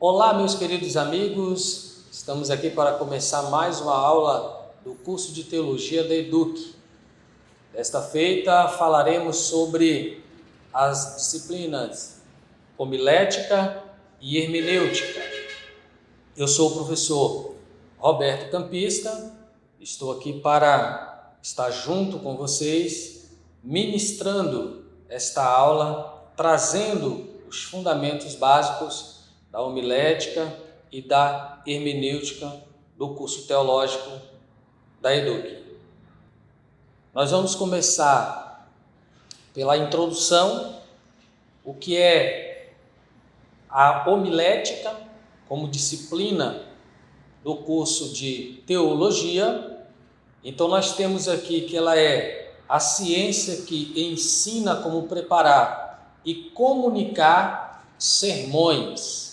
Olá, meus queridos amigos, estamos aqui para começar mais uma aula do curso de Teologia da EDUC. Desta feita falaremos sobre as disciplinas homilética e hermenêutica. Eu sou o professor Roberto Campista, estou aqui para estar junto com vocês, ministrando esta aula, trazendo os fundamentos básicos da homilética e da hermenêutica do curso teológico da EDUC. Nós vamos começar pela introdução, o que é a homilética como disciplina do curso de teologia. Então nós temos aqui que ela é a ciência que ensina como preparar e comunicar sermões.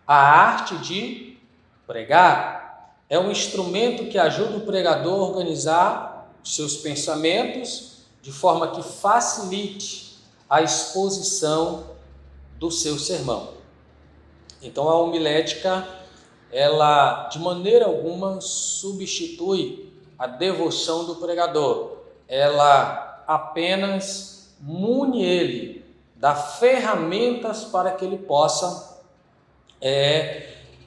A arte de pregar é um instrumento que ajuda o pregador a organizar os seus pensamentos de forma que facilite a exposição do seu sermão. Então a homilética, ela de maneira alguma substitui a devoção do pregador. Ela apenas mune ele das ferramentas para que ele possa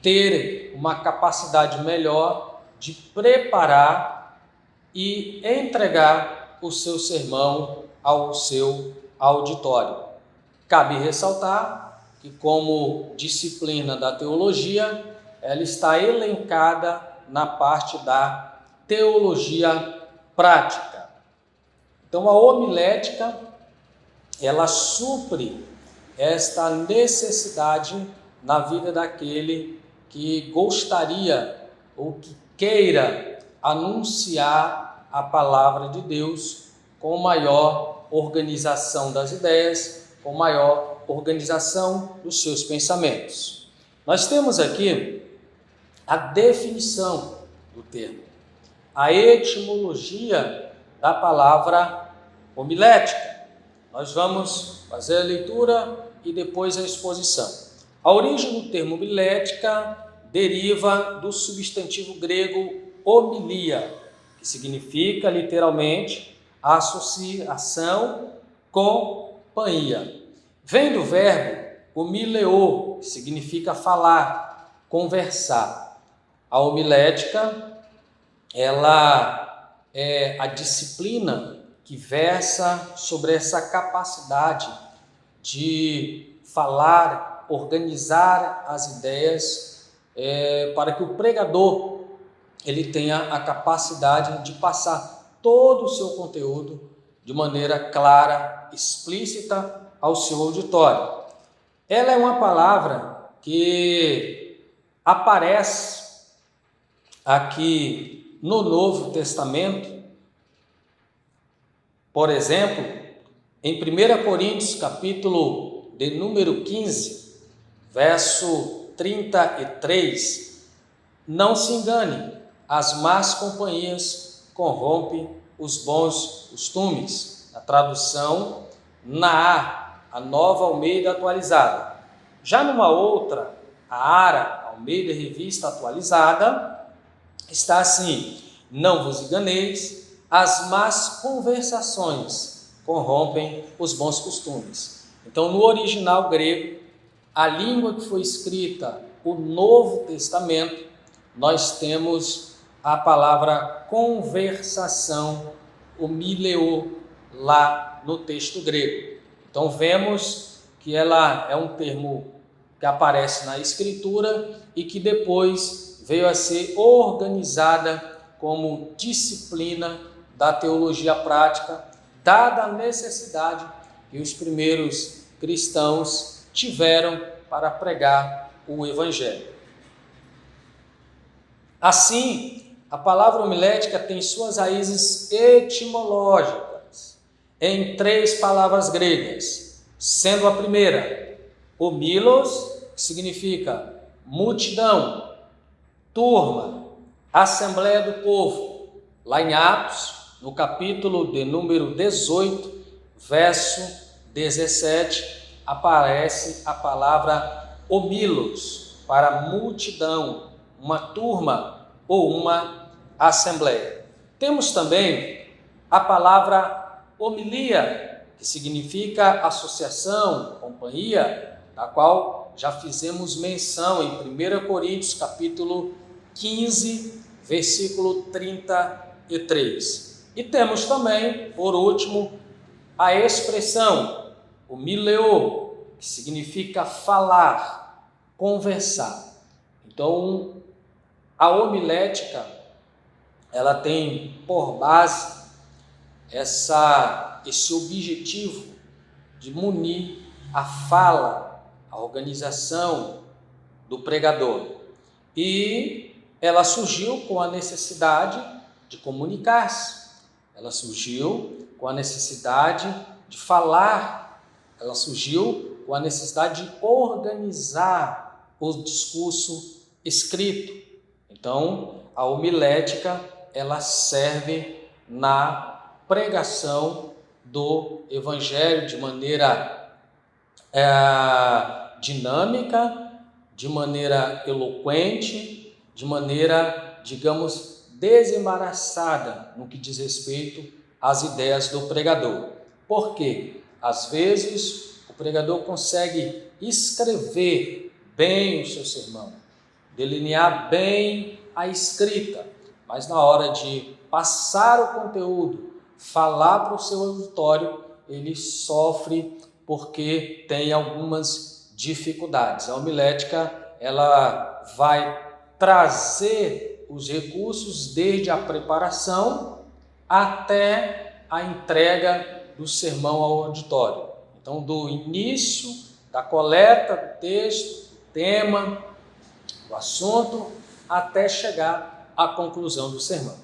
ter uma capacidade melhor de preparar e entregar o seu sermão ao seu auditório. Cabe ressaltar que, como disciplina da teologia, ela está elencada na parte da teologia prática. Então, a homilética, ela supre esta necessidade na vida daquele que gostaria ou que queira anunciar a palavra de Deus com maior organização das ideias, com maior organização dos seus pensamentos. Nós temos aqui a definição do termo, a etimologia da palavra homilética. Nós vamos fazer a leitura e depois a exposição. A origem do termo homilética deriva do substantivo grego homilia, que significa literalmente associação, companhia. Vem do verbo homileo, que significa falar, conversar. A homilética, ela é a disciplina que versa sobre essa capacidade de falar, organizar as ideias para que o pregador ele tenha a capacidade de passar todo o seu conteúdo de maneira clara, explícita ao seu auditório. Ela é uma palavra que aparece aqui no Novo Testamento, por exemplo, em 1 Coríntios, capítulo de número 15, verso 33, não se engane, as más companhias corrompem os bons costumes. A tradução a Nova Almeida Atualizada. Já numa outra, a Ara Almeida Revista Atualizada, está assim: não vos enganeis, as más conversações corrompem os bons costumes. Então, no original grego, a língua que foi escrita, o Novo Testamento, nós temos a palavra conversação, homileo, lá no texto grego. Então vemos que ela é um termo que aparece na Escritura e que depois veio a ser organizada como disciplina da teologia prática, dada a necessidade que os primeiros cristãos tiveram para pregar o Evangelho. Assim, a palavra homilética tem suas raízes etimológicas em 3 palavras gregas, sendo a primeira, homilos, que significa multidão, turma, assembleia do povo. Lá em Atos, no capítulo de número 18, verso 17, aparece a palavra homilos. para a multidão, uma turma ou uma assembleia. Temos também a palavra homilia, que significa associação, companhia, da qual já fizemos menção em 1 Coríntios capítulo 15, versículo 33. E temos também, por último, a expressão homileo, que significa falar, conversar. Então, a homilética, ela tem por base esse objetivo de munir a fala, a organização do pregador. E ela surgiu com a necessidade de comunicar-se, ela surgiu com a necessidade de falar, ela surgiu com a necessidade de organizar o discurso escrito. Então, a homilética, ela serve na pregação do Evangelho de maneira dinâmica, de maneira eloquente, de maneira, digamos, desembaraçada no que diz respeito às ideias do pregador. Por quê? Às vezes, o pregador consegue escrever bem o seu sermão, delinear bem a escrita, mas na hora de passar o conteúdo, falar para o seu auditório, ele sofre porque tem algumas dificuldades. A homilética, ela vai trazer os recursos desde a preparação até a entrega do sermão ao auditório. Então, do início da coleta do texto, do tema, do assunto, até chegar à conclusão do sermão.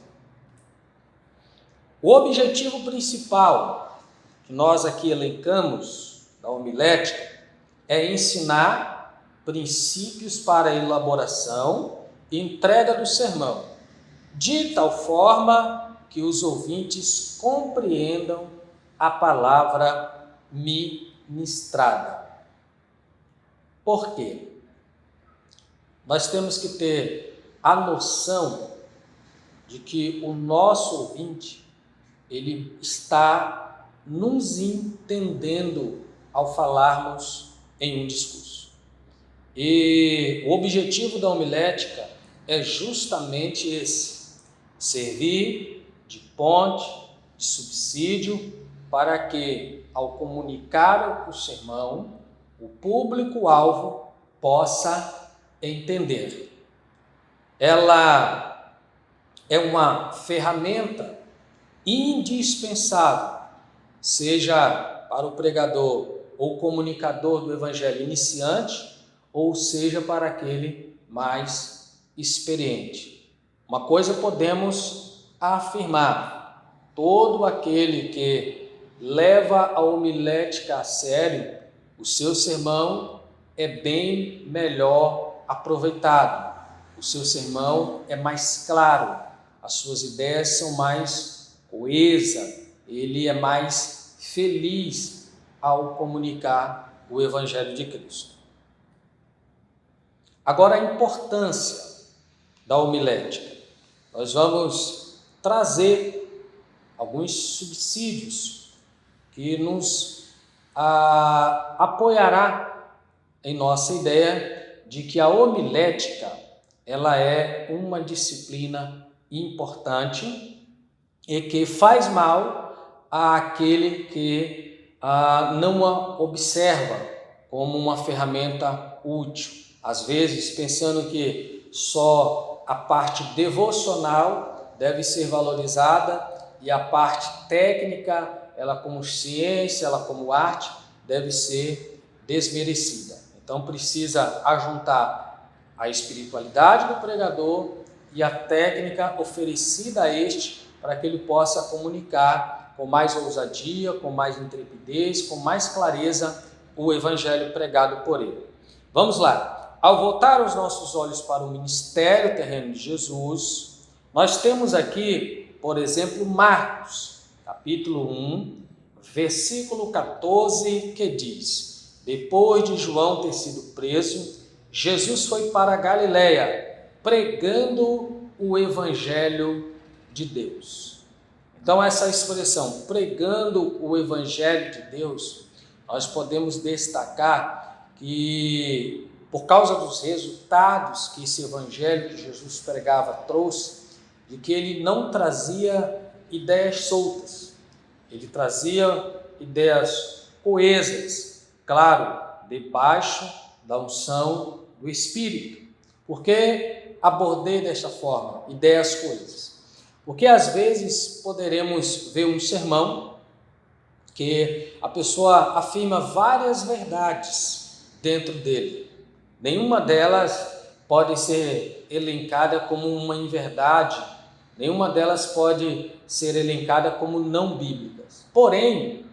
O objetivo principal que nós aqui elencamos da homilética é ensinar princípios para a elaboração e entrega do sermão, de tal forma que os ouvintes compreendam a palavra ministrada. Por quê? Nós temos que ter a noção de que o nosso ouvinte, ele está nos entendendo ao falarmos em um discurso. E o objetivo da homilética é justamente esse: servir de ponte, de subsídio, para que, ao comunicar o sermão, o público-alvo possa entender. Ela é uma ferramenta indispensável, seja para o pregador ou comunicador do evangelho iniciante, ou seja para aquele mais experiente. Uma coisa podemos afirmar: todo aquele que leva a homilética a sério, o seu sermão é bem melhor aproveitado, o seu sermão é mais claro, as suas ideias são mais coesas, ele é mais feliz ao comunicar o Evangelho de Cristo. Agora, a importância da homilética. Nós vamos trazer alguns subsídios que nos apoiará em nossa ideia de que a homilética, ela é uma disciplina importante e que faz mal àquele que não a observa como uma ferramenta útil. Às vezes, pensando que só a parte devocional deve ser valorizada e a parte técnica, ela como ciência, ela como arte, deve ser desmerecida. Então, precisa ajuntar a espiritualidade do pregador e a técnica oferecida a este, para que ele possa comunicar com mais ousadia, com mais intrepidez, com mais clareza o evangelho pregado por ele. Vamos lá. Ao voltar os nossos olhos para o ministério terreno de Jesus, nós temos aqui, por exemplo, Marcos, capítulo 1, versículo 14, que diz: depois de João ter sido preso, Jesus foi para a Galileia pregando o Evangelho de Deus. Então, essa expressão, pregando o Evangelho de Deus, nós podemos destacar que, por causa dos resultados que esse Evangelho que Jesus pregava trouxe, de que ele não trazia ideias soltas, ele trazia ideias coesas, claro, debaixo da unção do Espírito. Por que abordei desta forma, ideias coesas? Porque às vezes poderemos ver um sermão que a pessoa afirma várias verdades dentro dele. Nenhuma delas pode ser elencada como uma inverdade, nenhuma delas pode ser elencada como não bíblicas. Porém,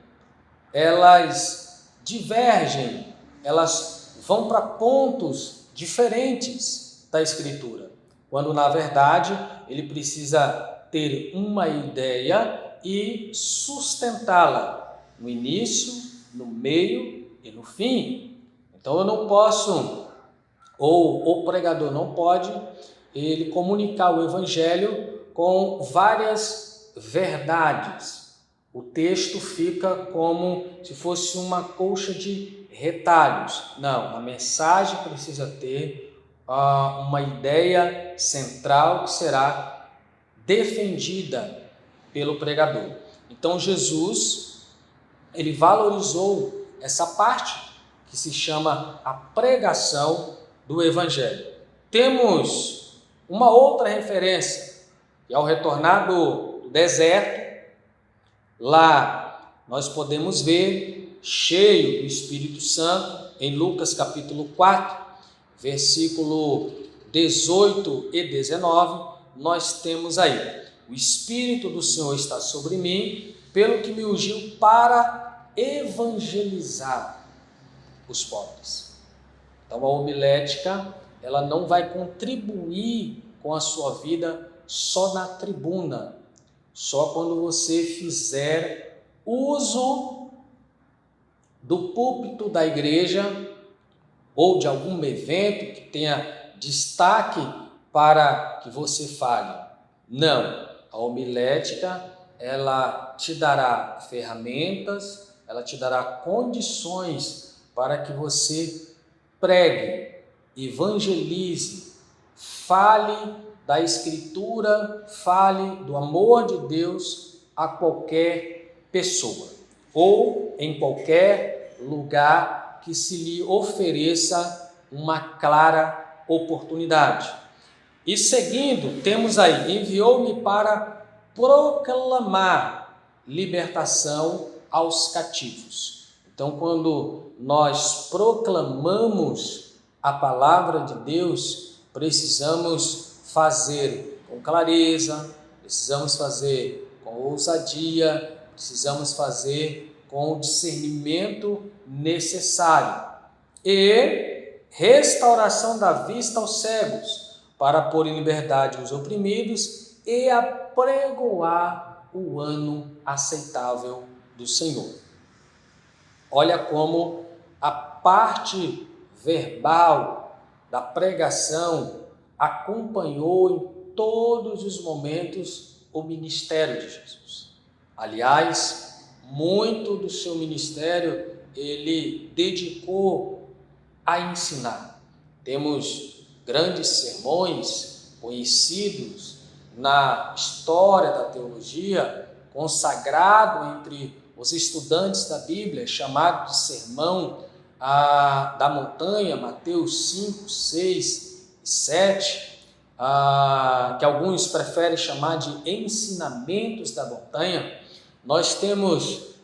elas divergem, elas vão para pontos diferentes da Escritura, quando na verdade ele precisa ter uma ideia e sustentá-la no início, no meio e no fim. Então eu não posso, ou o pregador não pode, ele comunicar o Evangelho com várias verdades. O texto fica como se fosse uma colcha de retalhos. Não, a mensagem precisa ter uma ideia central que será defendida pelo pregador. Então Jesus, ele valorizou essa parte que se chama a pregação do Evangelho. Temos uma outra referência, e ao retornar do deserto, lá nós podemos ver, cheio do Espírito Santo, em Lucas capítulo 4, versículo 18 e 19, nós temos aí: o Espírito do Senhor está sobre mim, pelo que me ungiu para evangelizar os pobres. Então a homilética, ela não vai contribuir com a sua vida só na tribuna, só quando você fizer uso do púlpito da igreja ou de algum evento que tenha destaque para que você fale. Não, a homilética, ela te dará ferramentas, ela te dará condições para que você pregue, evangelize, fale da Escritura, fale do amor de Deus a qualquer pessoa ou em qualquer lugar que se lhe ofereça uma clara oportunidade. E seguindo, temos aí: enviou-me para proclamar libertação aos cativos. Então, quando nós proclamamos a palavra de Deus, precisamos fazer com clareza, precisamos fazer com ousadia, precisamos fazer com o discernimento necessário. E restauração da vista aos cegos, para pôr em liberdade os oprimidos e apregoar o ano aceitável do Senhor. Olha como a parte verbal da pregação acompanhou em todos os momentos o ministério de Jesus. Aliás, muito do seu ministério ele dedicou a ensinar. Temos grandes sermões conhecidos na história da teologia, consagrado entre os estudantes da Bíblia, chamado de Sermão da Montanha, Mateus 5, 6 e 7, que alguns preferem chamar de ensinamentos da montanha. Nós temos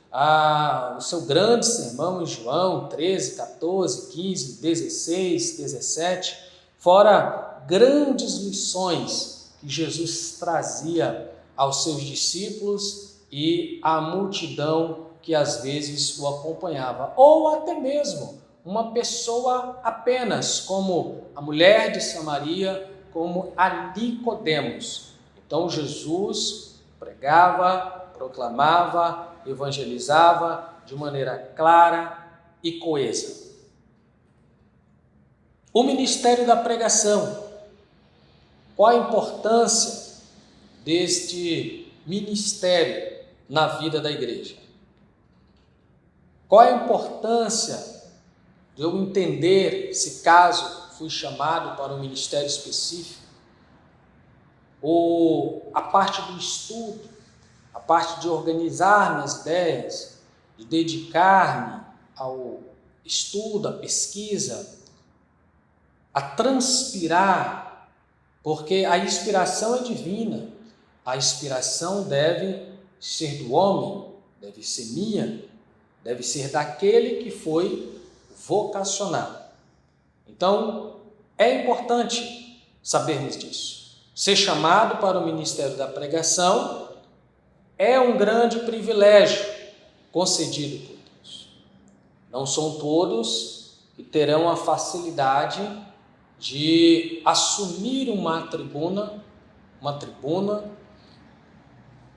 o seu grande sermão em João 13, 14, 15, 16, 17, fora grandes lições que Jesus trazia aos seus discípulos e à multidão que às vezes o acompanhava, ou até mesmo uma pessoa apenas, como a mulher de Samaria, como a Nicodemos. Então Jesus pregava, proclamava, evangelizava de maneira clara e coesa. O ministério da pregação. Qual a importância deste ministério na vida da igreja? Qual a importância de eu entender, se caso fui chamado para um ministério específico, ou a parte do estudo, a parte de organizar minhas ideias, de dedicar-me ao estudo, à pesquisa, a transpirar, porque a inspiração é divina, a inspiração deve ser do homem, deve ser minha, deve ser daquele que foi vocacionado. Então, é importante sabermos disso. Ser chamado para o ministério da pregação é um grande privilégio concedido por Deus. Não são todos que terão a facilidade de assumir uma tribuna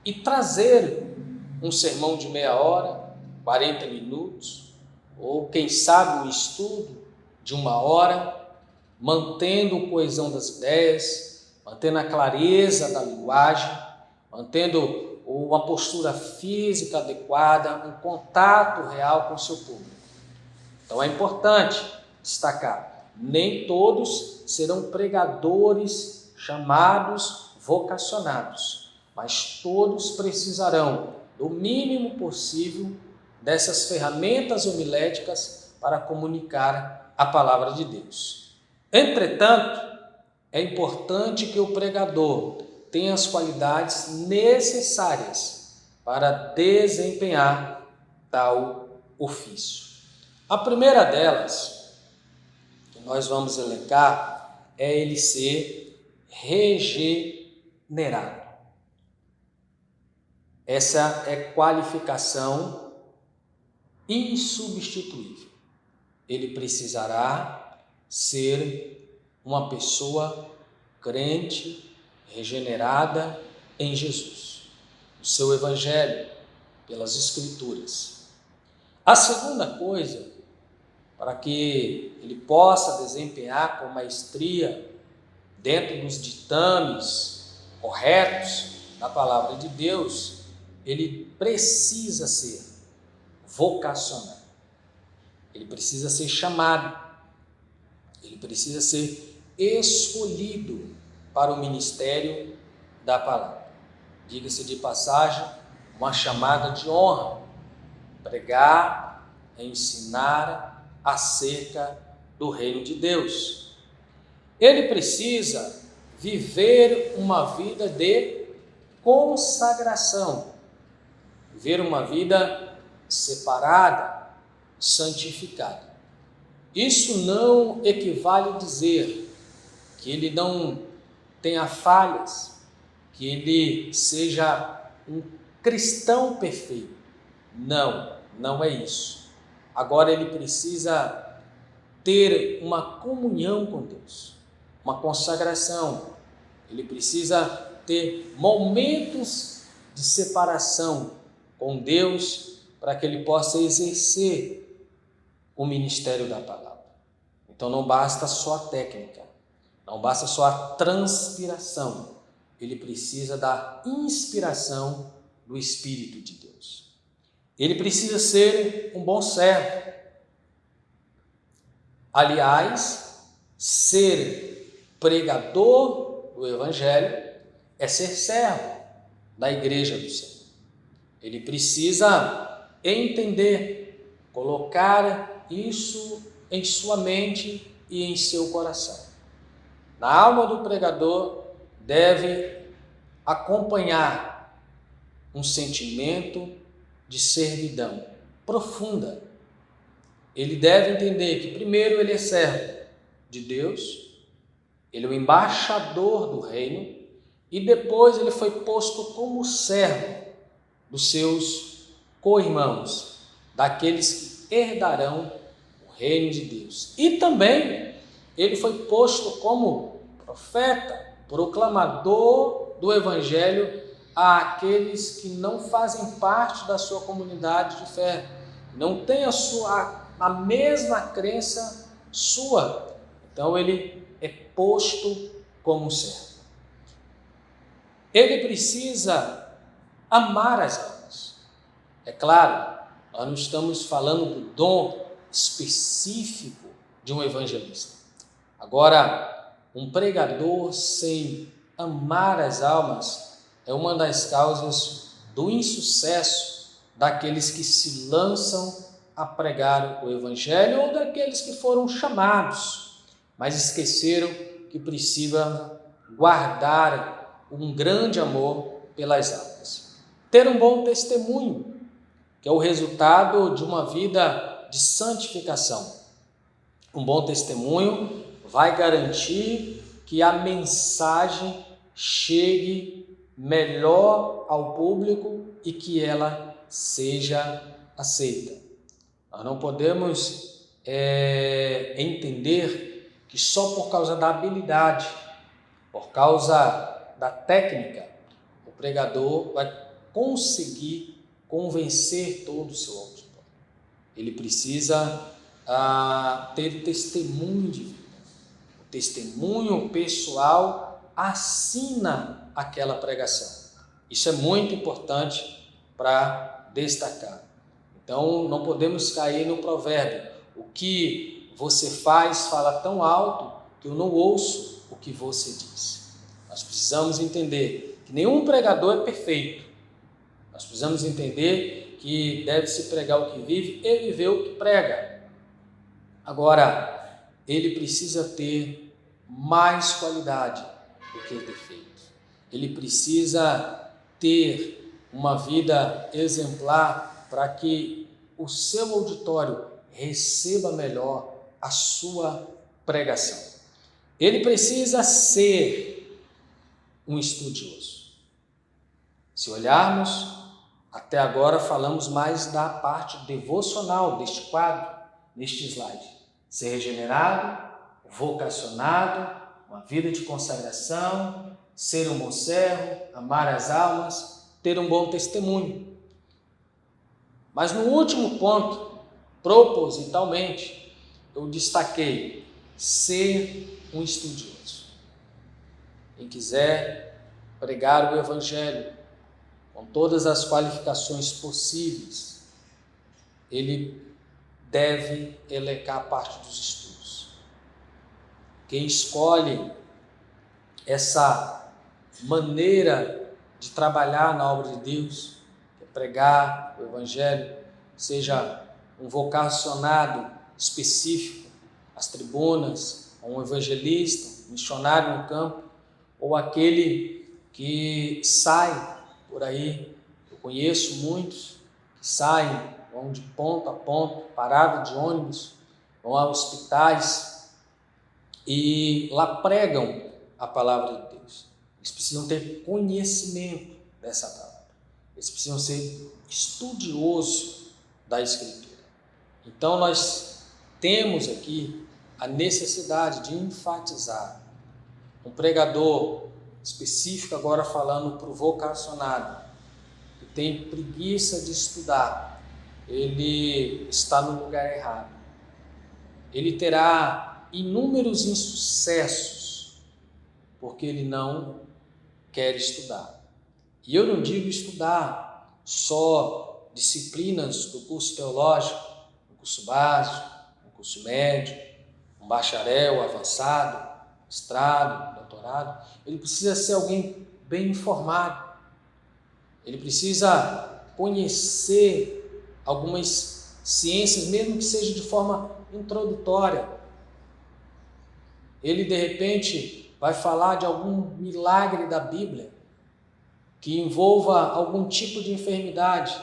e trazer um sermão de meia hora, 40 minutos, ou quem sabe um estudo de 1 hora, mantendo a coesão das ideias, mantendo a clareza da linguagem, mantendo uma postura física adequada, um contato real com o seu público. Então é importante destacar, nem todos serão pregadores chamados, vocacionados, mas todos precisarão, do mínimo possível, dessas ferramentas homiléticas para comunicar a palavra de Deus. Entretanto, é importante que o pregador tenha as qualidades necessárias para desempenhar tal ofício. A primeira delas, que nós vamos elencar, é ele ser regenerado. Essa é qualificação insubstituível. Ele precisará ser uma pessoa crente, regenerada em Jesus, no seu evangelho, pelas Escrituras. A segunda coisa, para que ele possa desempenhar com maestria dentro dos ditames corretos da palavra de Deus, ele precisa ser vocacionado. Ele precisa ser chamado. Ele precisa ser escolhido para o ministério da palavra. Diga-se de passagem, uma chamada de honra. Pregar, ensinar acerca do reino de Deus. Ele precisa viver uma vida de consagração. Viver uma vida separada, santificada. Isso não equivale a dizer que ele não tenha falhas, que ele seja um cristão perfeito. Não é isso. Agora ele precisa ter uma comunhão com Deus, uma consagração. Ele precisa ter momentos de separação com Deus para que ele possa exercer o ministério da palavra. Então não basta só a técnica, não basta só a transpiração, ele precisa da inspiração do Espírito de Deus. Ele precisa ser um bom servo. Aliás, ser pregador do Evangelho é ser servo da igreja do Senhor. Ele precisa entender, colocar isso em sua mente e em seu coração. Na alma do pregador deve acompanhar um sentimento de servidão profunda. Ele deve entender que primeiro ele é servo de Deus, ele é o embaixador do reino, e depois ele foi posto como servo dos seus co-irmãos, daqueles que herdarão o reino de Deus. E também ele foi posto como profeta, proclamador do evangelho àqueles que não fazem parte da sua comunidade de fé, não têm a mesma crença sua. Então ele é posto como servo. Ele precisa amar as almas. É claro, nós não estamos falando do dom específico de um evangelista. Agora, um pregador sem amar as almas é uma das causas do insucesso daqueles que se lançam a pregar o evangelho ou daqueles que foram chamados, mas esqueceram que precisa guardar um grande amor pelas almas. Ter um bom testemunho, que é o resultado de uma vida de santificação. Um bom testemunho vai garantir que a mensagem chegue melhor ao público e que ela seja aceita. Nós não podemos entender que só por causa da habilidade, por causa da técnica, o pregador vai conseguir convencer todo o seu auditório. Ele precisa ter testemunho de vida. O testemunho pessoal assina aquela pregação. Isso é muito importante para destacar. Então, não podemos cair no provérbio: o que você faz fala tão alto que eu não ouço o que você diz. Nós precisamos entender que nenhum pregador é perfeito. Nós precisamos entender que deve-se pregar o que vive e viver o que prega. Agora, ele precisa ter mais qualidade do que defeito. Ele precisa ter uma vida exemplar para que o seu auditório receba melhor a sua pregação. Ele precisa ser um estudioso. Se olharmos, até agora falamos mais da parte devocional deste quadro, neste slide. Ser regenerado, vocacionado, uma vida de consagração, ser um bom servo, amar as almas, ter um bom testemunho. Mas no último ponto, propositalmente, eu destaquei ser um estudioso. Quem quiser pregar o evangelho com todas as qualificações possíveis, ele deve elecar a parte dos estudos. Quem escolhe essa maneira de trabalhar na obra de Deus, que é pregar o evangelho, seja um vocacionado específico às tribunas, um evangelista, um missionário no campo, ou aquele que sai por aí. Eu conheço muitos que saem, vão de ponto a ponto, parada de ônibus, vão a hospitais e lá pregam a palavra de Deus. Eles precisam ter conhecimento dessa palavra. Eles precisam ser estudiosos da Escritura. Então nós temos aqui a necessidade de enfatizar. Um pregador específico, agora falando para o vocacionado, que tem preguiça de estudar, ele está no lugar errado. Ele terá inúmeros insucessos, porque ele não quer estudar. E eu não digo estudar só disciplinas do curso teológico, um curso básico, um curso médio, um bacharel avançado, mestrado, doutorado. Ele precisa ser alguém bem informado. Ele precisa conhecer algumas ciências, mesmo que seja de forma introdutória. Ele, de repente, vai falar de algum milagre da Bíblia que envolva algum tipo de enfermidade.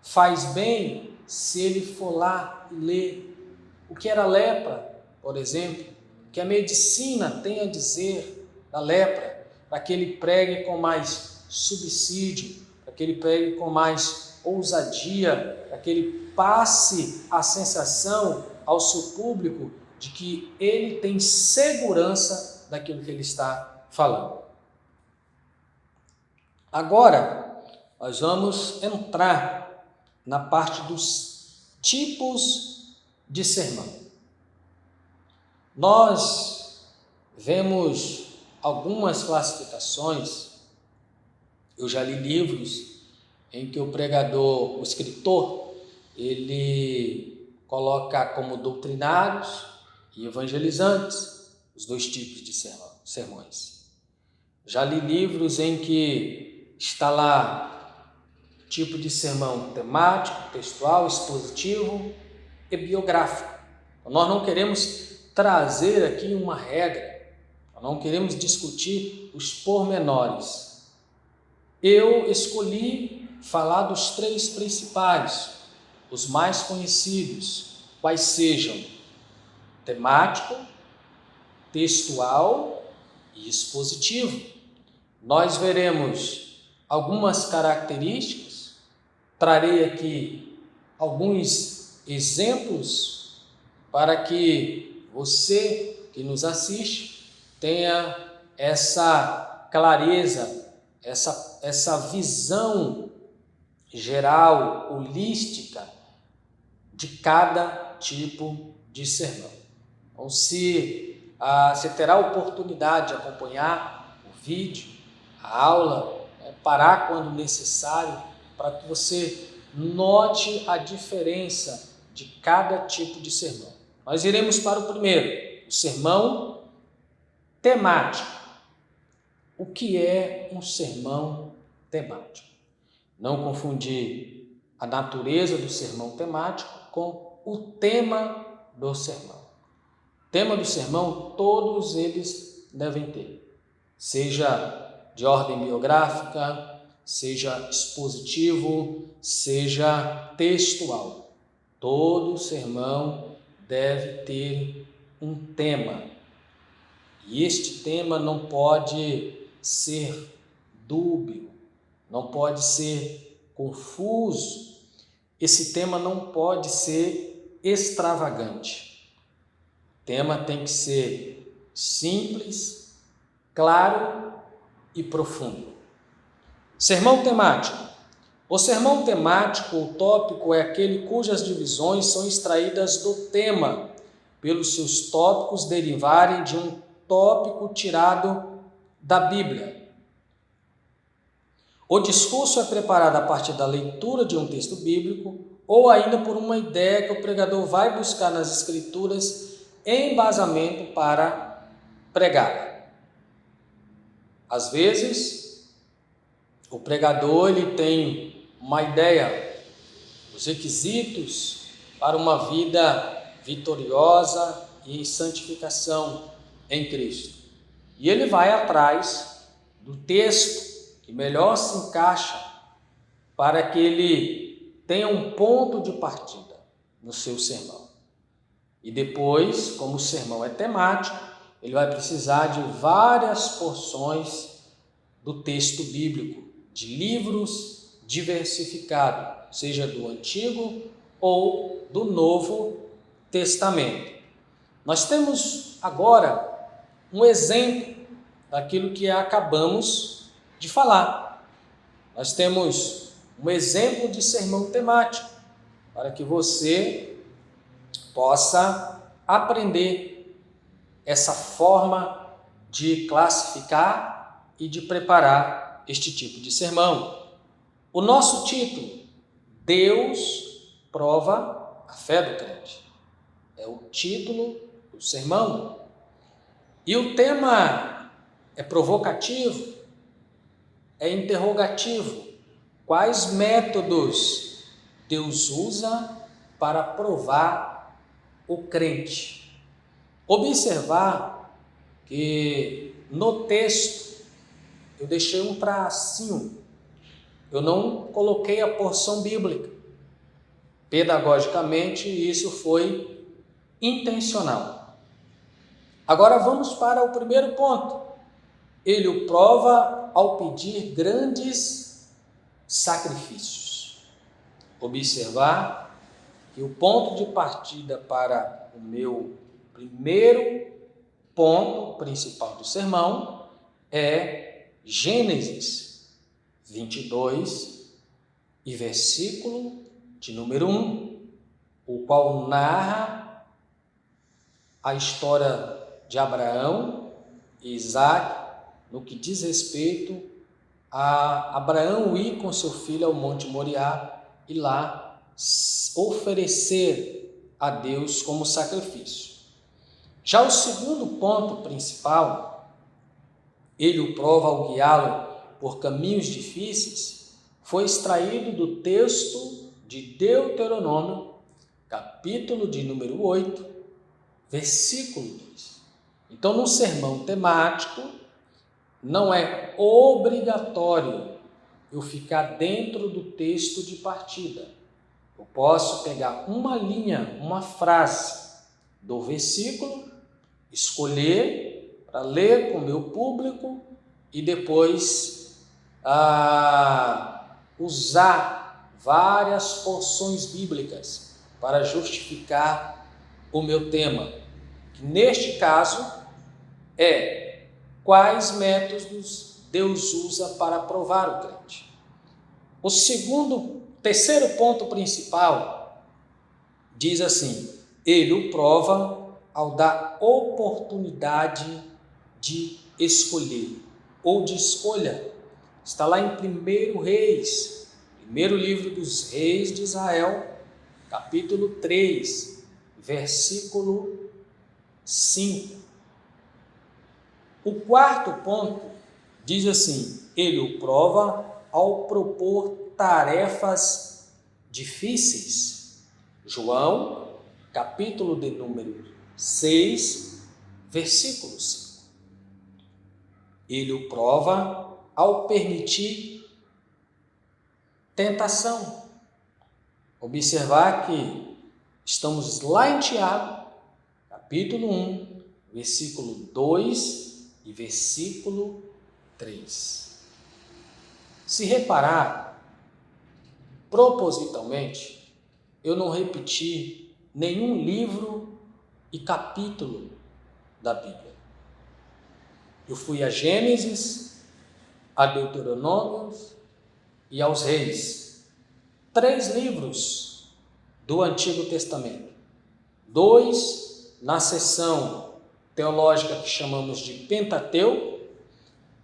Faz bem se ele for lá e ler o que era lepra, por exemplo, que a medicina tem a dizer da lepra, para que ele pregue com mais subsídio, para que ele pregue com mais ousadia, para que ele passe a sensação ao seu público de que ele tem segurança daquilo que ele está falando. Agora, nós vamos entrar na parte dos tipos de sermão. Nós vemos algumas classificações. Eu já li livros em que o pregador, o escritor, ele coloca como doutrinários e evangelizantes os dois tipos de sermões. Já li livros em que está lá tipo de sermão temático, textual, expositivo e biográfico. Nós não queremos trazer aqui uma regra, nós não queremos discutir os pormenores. Eu escolhi falar dos 3 principais, os mais conhecidos, quais sejam temático, textual e expositivo. Nós veremos algumas características, trarei aqui alguns exemplos para que você que nos assiste tenha essa clareza, essa visão geral, holística de cada tipo de sermão. Então, você terá a oportunidade de acompanhar o vídeo, a aula, parar quando necessário, para que você note a diferença de cada tipo de sermão. Nós iremos para o primeiro, o sermão temático. O que é um sermão temático? Não confundir a natureza do sermão temático com o tema do sermão. O tema do sermão, todos eles devem ter, seja de ordem biográfica, seja expositivo, seja textual. Todo sermão deve ter um tema. E este tema não pode ser dúbio, não pode ser confuso, esse tema não pode ser extravagante. O tema tem que ser simples, claro e profundo. Sermão temático. O sermão temático, o tópico, é aquele cujas divisões são extraídas do tema, pelos seus tópicos derivarem de um tópico tirado da Bíblia. O discurso é preparado a partir da leitura de um texto bíblico ou ainda por uma ideia que o pregador vai buscar nas Escrituras em embasamento para pregar. Às vezes, o pregador ele tem uma ideia, os requisitos para uma vida vitoriosa e em santificação em Cristo. E ele vai atrás do texto que melhor se encaixa para que ele tenha um ponto de partida no seu sermão. E depois, como o sermão é temático, ele vai precisar de várias porções do texto bíblico, de livros diversificados, seja do Antigo ou do Novo Testamento. Nós temos agora um exemplo daquilo que acabamos de falar. Nós temos um exemplo de sermão temático, para que você possa aprender essa forma de classificar e de preparar este tipo de sermão. O nosso título, Deus prova a fé do crente, é o título do sermão. E o tema é provocativo, é interrogativo. Quais métodos Deus usa para provar o crente? Observar que no texto eu deixei um tracinho, eu não coloquei a porção bíblica. Pedagogicamente, isso foi intencional. Agora vamos para o primeiro ponto. Ele o prova ao pedir grandes sacrifícios. Observar que o ponto de partida para o meu primeiro ponto principal do sermão é Gênesis 22 e versículo de número 1, o qual narra a história de Abraão e Isaac no que diz respeito a Abraão ir com seu filho ao Monte Moriá e lá oferecer a Deus como sacrifício. Já o segundo ponto principal, ele o prova ao guiá-lo por caminhos difíceis, foi extraído do texto de Deuteronômio, capítulo de número 8, versículo 2. Então, no sermão temático, não é obrigatório eu ficar dentro do texto de partida. Eu posso pegar uma linha, uma frase do versículo, escolher para ler com o meu público e depois usar várias porções bíblicas para justificar o meu tema, que neste caso é quais métodos Deus usa para provar o crente. Terceiro ponto principal diz assim: ele o prova ao dar oportunidade de escolher ou de escolha. Está lá em 1 Reis, primeiro livro dos reis de Israel, capítulo 3, versículo 5. O quarto ponto diz assim: ele o prova ao propor tarefas difíceis. João, capítulo de número 6, versículo 5. Ele o prova ao permitir tentação. Observar que estamos lá em Tiago, capítulo 1, versículo 2 e versículo 3. Se reparar, propositalmente, eu não repeti nenhum livro e capítulo da Bíblia. Eu fui a Gênesis, a Deuteronômio e aos Reis. 3 livros do Antigo Testamento. 2 na seção teológica que chamamos de Pentateuco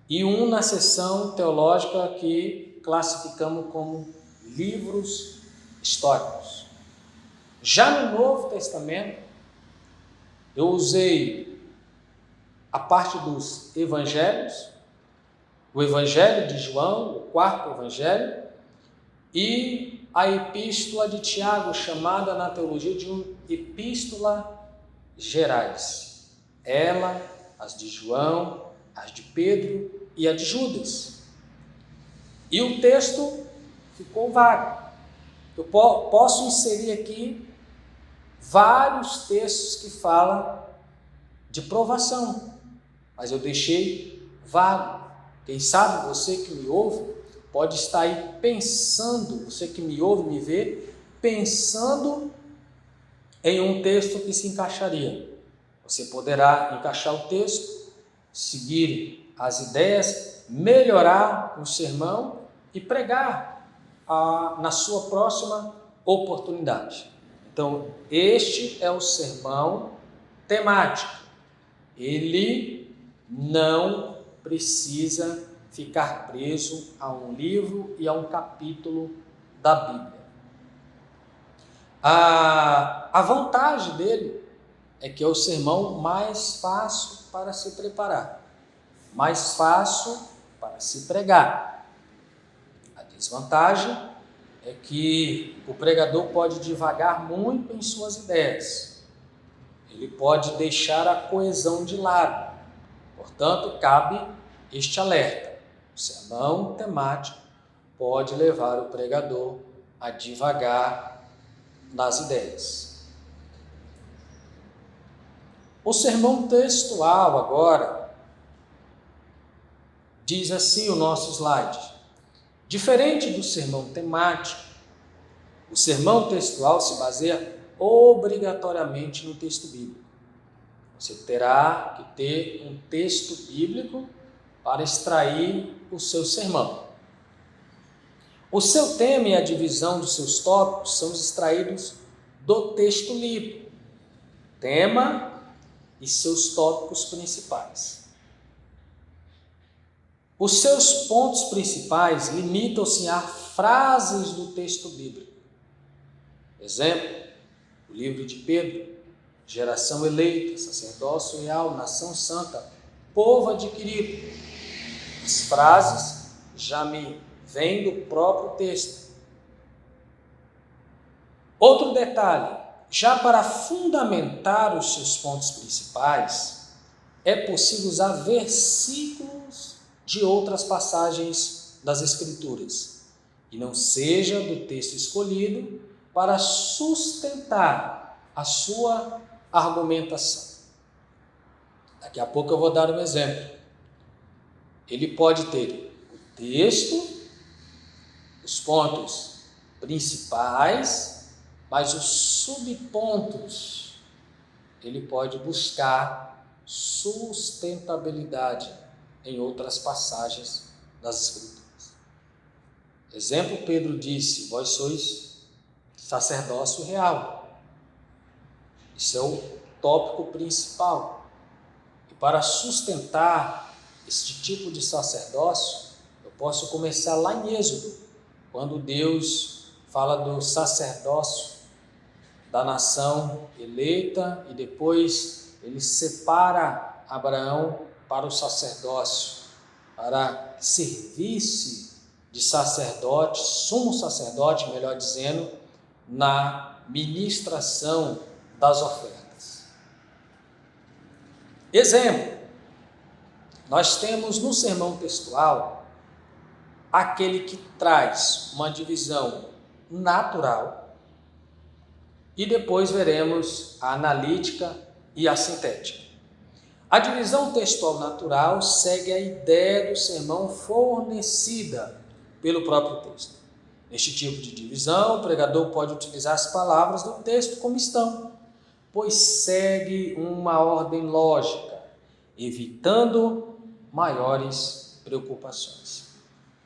e 1 na seção teológica que classificamos como livros históricos. Já no Novo Testamento, eu usei a parte dos evangelhos, o Evangelho de João, o 4º Evangelho, e a Epístola de Tiago, chamada na teologia de uma Epístola gerais. Ela, as de João, as de Pedro e a de Judas. E o texto ficou vago. Eu posso inserir aqui vários textos que falam de provação, mas eu deixei vago. Quem sabe você que me ouve pode estar aí pensando, você que me ouve, me vê, pensando em um texto que se encaixaria. Você poderá encaixar o texto, seguir as ideias, melhorar o sermão e pregar na sua próxima oportunidade. Então, este é o sermão temático. Ele não precisa ficar preso a um livro e a um capítulo da Bíblia. A vantagem dele é que é o sermão mais fácil para se preparar, mais fácil para se pregar. A desvantagem é que o pregador pode divagar muito em suas ideias. Ele pode deixar a coesão de lado. Portanto, cabe este alerta. O sermão temático pode levar o pregador a divagar nas ideias. O sermão textual agora diz assim o nosso slide: diferente do sermão temático, o sermão textual se baseia obrigatoriamente no texto bíblico. Você terá que ter um texto bíblico para extrair o seu sermão. O seu tema e a divisão dos seus tópicos são extraídos do texto lido. Tema e seus tópicos principais. Os seus pontos principais limitam-se a frases do texto bíblico. Exemplo, o livro de Pedro: geração eleita, sacerdócio real, nação santa, povo adquirido. As frases já me vêm do próprio texto. Outro detalhe, já para fundamentar os seus pontos principais, é possível usar versículos de outras passagens das Escrituras, e não seja do texto escolhido para sustentar a sua argumentação. Daqui a pouco eu vou dar um exemplo. Ele pode ter o texto, os pontos principais, mas os subpontos ele pode buscar sustentabilidade em outras passagens das Escrituras. Exemplo, Pedro disse: vós sois sacerdócio real. Isso é o tópico principal. E para sustentar este tipo de sacerdócio, eu posso começar lá em Êxodo, quando Deus fala do sacerdócio da nação eleita e depois ele separa Abraão para o sacerdócio, para servir-se de sacerdote, sumo sacerdote, melhor dizendo, na ministração das ofertas. Exemplo, nós temos no sermão textual aquele que traz uma divisão natural e depois veremos a analítica e a sintética. A divisão textual natural segue a ideia do sermão fornecida pelo próprio texto. Neste tipo de divisão, o pregador pode utilizar as palavras do texto como estão, pois segue uma ordem lógica, evitando maiores preocupações.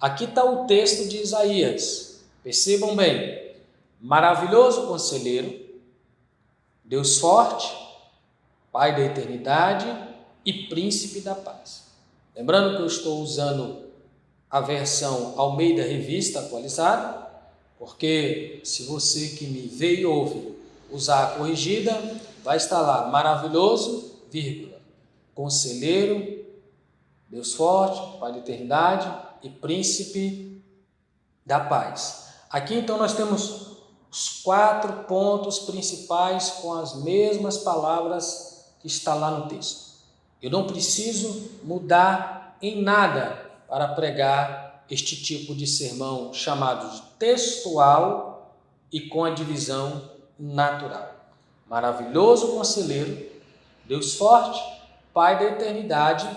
Aqui está o texto de Isaías. Percebam bem: maravilhoso conselheiro, Deus forte, Pai da eternidade e príncipe da paz. Lembrando que eu estou usando a versão Almeida Revista Atualizada, porque se você que me vê e ouve usar a corrigida, vai estar lá: maravilhoso, vírgula, conselheiro, Deus forte, Pai da eternidade e príncipe da paz. Aqui então nós temos os 4 pontos principais com as mesmas palavras que está lá no texto. Eu não preciso mudar em nada para pregar este tipo de sermão chamado de textual e com a divisão natural. Maravilhoso conselheiro, Deus forte, Pai da eternidade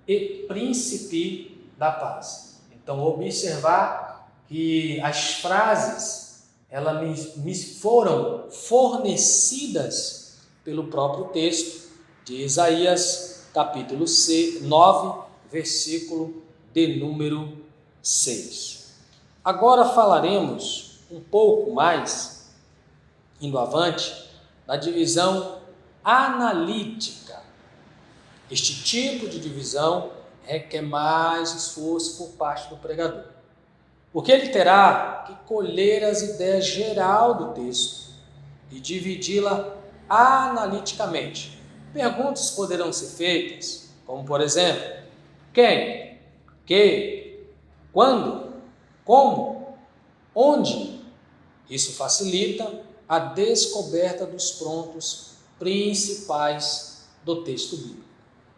e príncipe da paz. Então, observar que as frases elas me foram fornecidas pelo próprio texto de Isaías, capítulo 9, versículo de número 6. Agora falaremos um pouco mais, indo avante, da divisão analítica. Este tipo de divisão requer mais esforço por parte do pregador, porque ele terá que colher as ideias geral do texto e dividi-la analiticamente. Perguntas poderão ser feitas, como por exemplo: quem, que, quando, como, onde. Isso facilita a descoberta dos pontos principais do texto bíblico.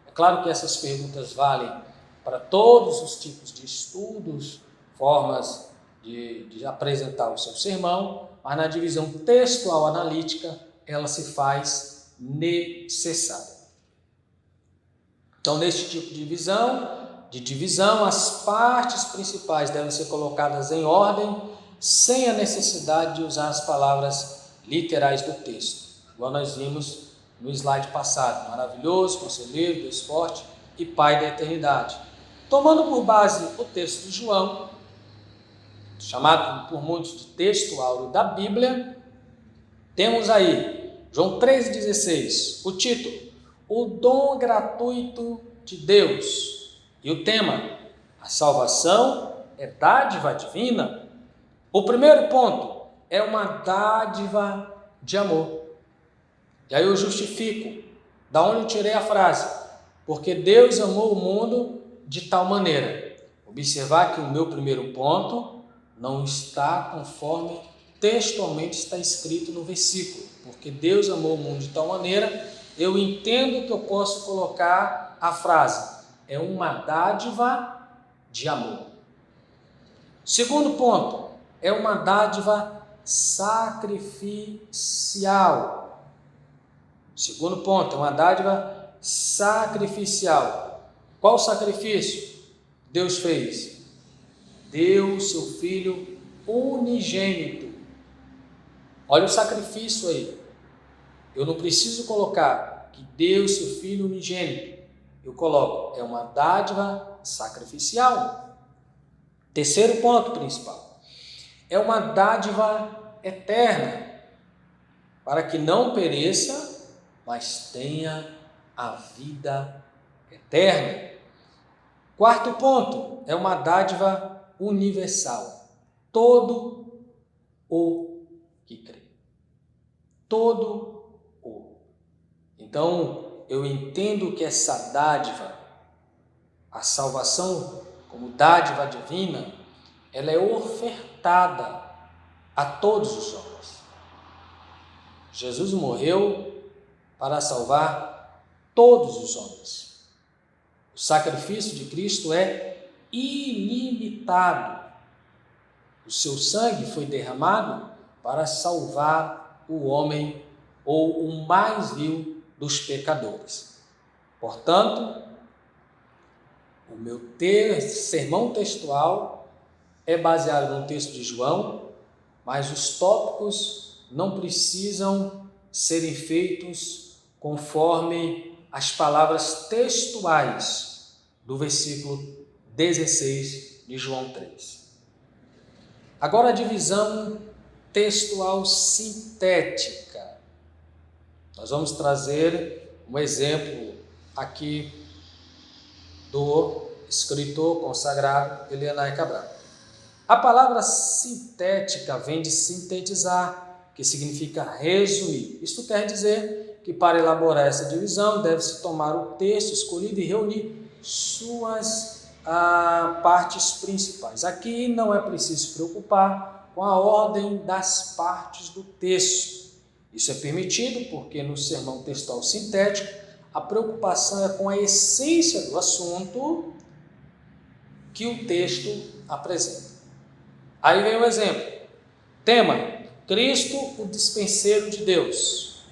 É claro que essas perguntas valem para todos os tipos de estudos, formas de apresentar o seu sermão, mas na divisão textual analítica ela se faz necessária. Então, neste tipo de divisão, as partes principais devem ser colocadas em ordem, sem a necessidade de usar as palavras literais do texto, igual nós vimos no slide passado: maravilhoso, conselheiro, Deus forte e Pai da eternidade. Tomando por base o texto de João, chamado por muitos de texto áureo da Bíblia, temos aí João 3,16, o título: o dom gratuito de Deus. E o tema, a salvação é dádiva divina. O primeiro ponto é uma dádiva de amor. E aí eu justifico, da onde eu tirei a frase, porque Deus amou o mundo de tal maneira. Observar que o meu primeiro ponto não está conforme textualmente está escrito no versículo, porque Deus amou o mundo de tal maneira, eu entendo que eu posso colocar a frase, é uma dádiva de amor. Segundo ponto, é uma dádiva sacrificial. Segundo ponto, é uma dádiva sacrificial. Qual sacrifício Deus fez? Deu seu Filho unigênito. Olha o sacrifício aí. Eu não preciso colocar que deu seu Filho unigênito. Eu coloco, é uma dádiva sacrificial. Terceiro ponto principal. É uma dádiva eterna, para que não pereça, mas tenha a vida eterna. Quarto ponto, é uma dádiva universal. Todo o que crê. Todo o. Então, eu entendo que essa dádiva, a salvação como dádiva divina, ela é ofertada a todos os homens. Jesus morreu para salvar todos os homens. O sacrifício de Cristo é ilimitado. O seu sangue foi derramado para salvar o homem ou o mais vil dos pecadores. Portanto, o meu sermão textual é baseado no texto de João, mas os tópicos não precisam serem feitos conforme as palavras textuais do versículo 16 de João 3. Agora a divisão textual sintética. Nós vamos trazer um exemplo aqui do escritor consagrado Elianai Cabral. A palavra sintética vem de sintetizar, que significa resumir. Isto quer dizer que para elaborar essa divisão deve-se tomar o texto escolhido e reunir suas partes principais. Aqui não é preciso se preocupar com a ordem das partes do texto. Isso é permitido porque no sermão textual sintético a preocupação é com a essência do assunto que o texto apresenta. Aí vem o exemplo. Tema: Cristo, o dispenseiro de Deus.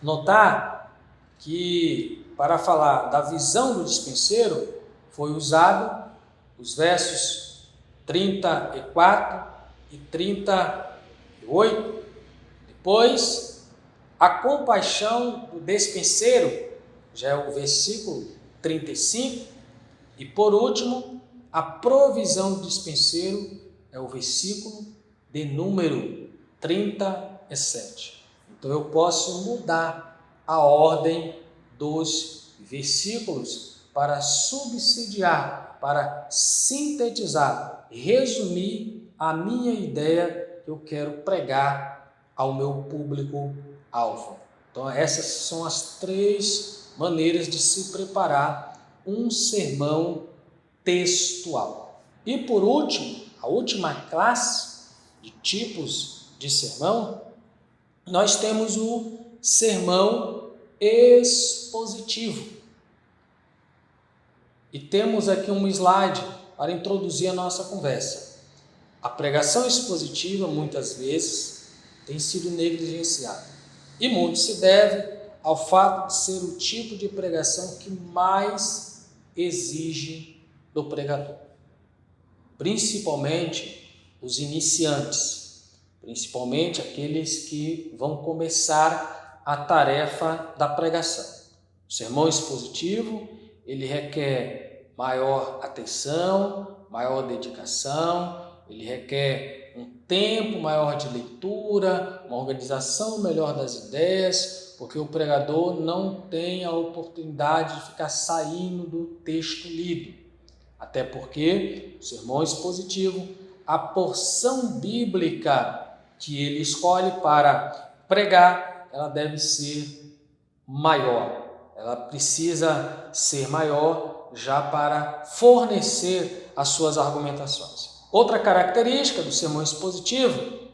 Notar que para falar da visão do dispenseiro foi usado os versos 34 e 38. Depois, a compaixão do dispenseiro, já é o versículo 35. E por último, a provisão do dispenseiro é o versículo de número 37. Então eu posso mudar a ordem dos versículos para subsidiar, para sintetizar, resumir a minha ideia que eu quero pregar ao meu público-alvo. Então essas são as 3 maneiras de se preparar um sermão textual. E por último, a última classe de tipos de sermão, nós temos o sermão expositivo. E temos aqui um slide para introduzir a nossa conversa. A pregação expositiva, muitas vezes, tem sido negligenciada. E muito se deve ao fato de ser o tipo de pregação que mais exige do pregador. Principalmente os iniciantes, principalmente aqueles que vão começar a tarefa da pregação. O sermão expositivo, ele requer maior atenção, maior dedicação, ele requer um tempo maior de leitura, uma organização melhor das ideias, porque o pregador não tem a oportunidade de ficar saindo do texto lido. Até porque o sermão expositivo, a porção bíblica que ele escolhe para pregar, ela deve ser maior. Ela precisa ser maior já para fornecer as suas argumentações. Outra característica do sermão expositivo,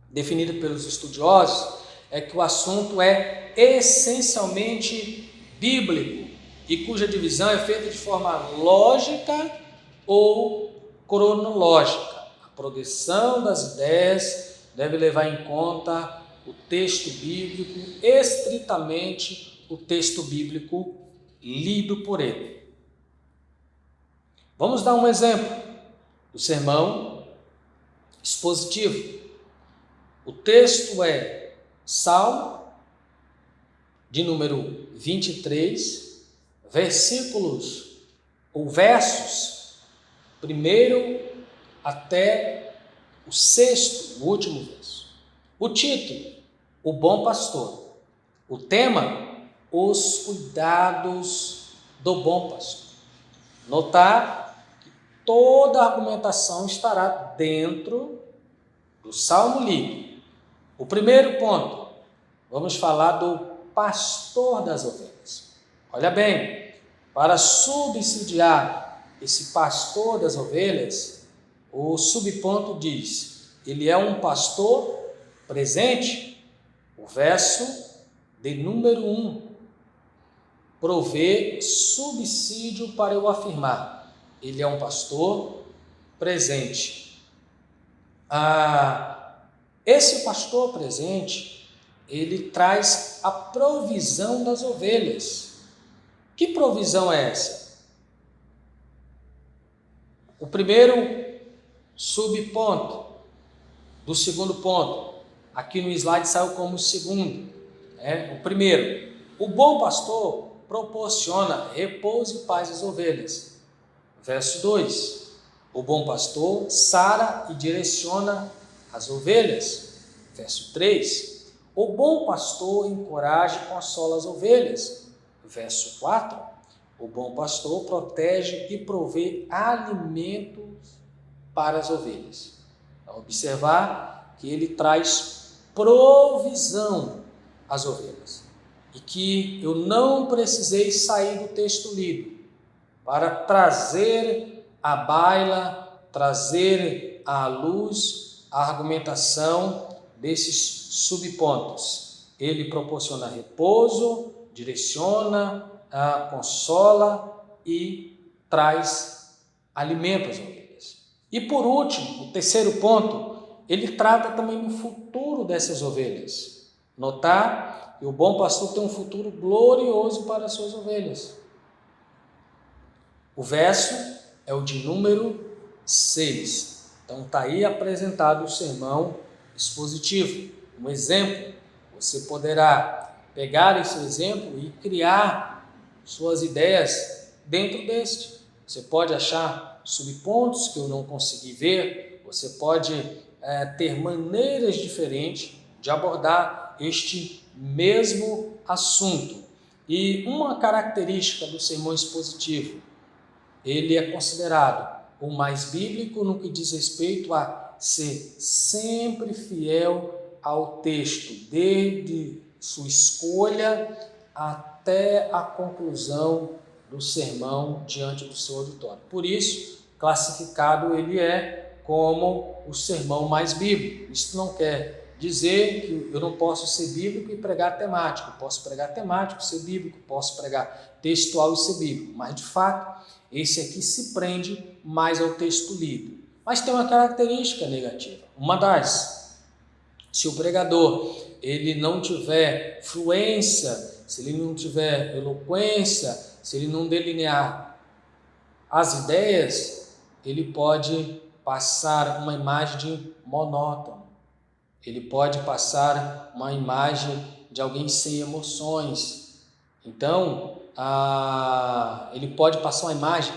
definida pelos estudiosos, é que o assunto é essencialmente bíblico e cuja divisão é feita de forma lógica ou cronológica. A progressão das ideias deve levar em conta o texto bíblico, estritamente o texto bíblico lido por ele. Vamos dar um exemplo do sermão expositivo. O texto é Salmo, de número 23, versículos ou versos, primeiro até o sexto, o último verso. O título, O Bom Pastor. O tema, Os Cuidados do Bom Pastor. Notar que toda a argumentação estará dentro do Salmo lido. O primeiro ponto, vamos falar do pastor das ovelhas. Olha bem, para subsidiar esse pastor das ovelhas, o subponto diz, ele é um pastor presente. O verso de número 1 provê subsídio para eu afirmar, ele é um pastor presente. Esse pastor presente, ele traz a provisão das ovelhas. Que provisão é essa? O primeiro subponto do segundo ponto, aqui no slide saiu como segundo. O primeiro, o bom pastor proporciona repouso e paz às ovelhas. Verso 2, o bom pastor sara e direciona as ovelhas. Verso 3, o bom pastor encoraja e consola as ovelhas. Verso 4, o bom pastor protege e provê alimentos para as ovelhas. Então, observar que ele traz provisão às ovelhas e que eu não precisei sair do texto lido para trazer à baila, trazer à luz a argumentação desses subpontos. Ele proporciona repouso, direciona, consola e traz alimento às ovelhas. E por último, o terceiro ponto, ele trata também do futuro dessas ovelhas. Notar que o bom pastor tem um futuro glorioso para as suas ovelhas. O verso é o de número 6. Então está aí apresentado o sermão expositivo. Um exemplo, você poderá pegar esse exemplo e criar suas ideias dentro deste. Você pode achar subpontos que eu não consegui ver, você pode ter maneiras diferentes de abordar este mesmo assunto. E uma característica do sermão expositivo, ele é considerado o mais bíblico no que diz respeito a ser sempre fiel ao texto, desde sua escolha até a conclusão do sermão diante do seu auditório. Por isso, classificado ele é como o sermão mais bíblico. Isso não quer dizer que eu não posso ser bíblico e pregar temático. Posso pregar temático e ser bíblico, posso pregar textual e ser bíblico. Mas, de fato, esse aqui se prende mais ao texto lido. Mas tem uma característica negativa. Uma das, se o pregador ele não tiver fluência, se ele não tiver eloquência, se ele não delinear as ideias, ele pode passar uma imagem de monótono. Ele pode passar uma imagem de alguém sem emoções. Então, ele pode passar uma imagem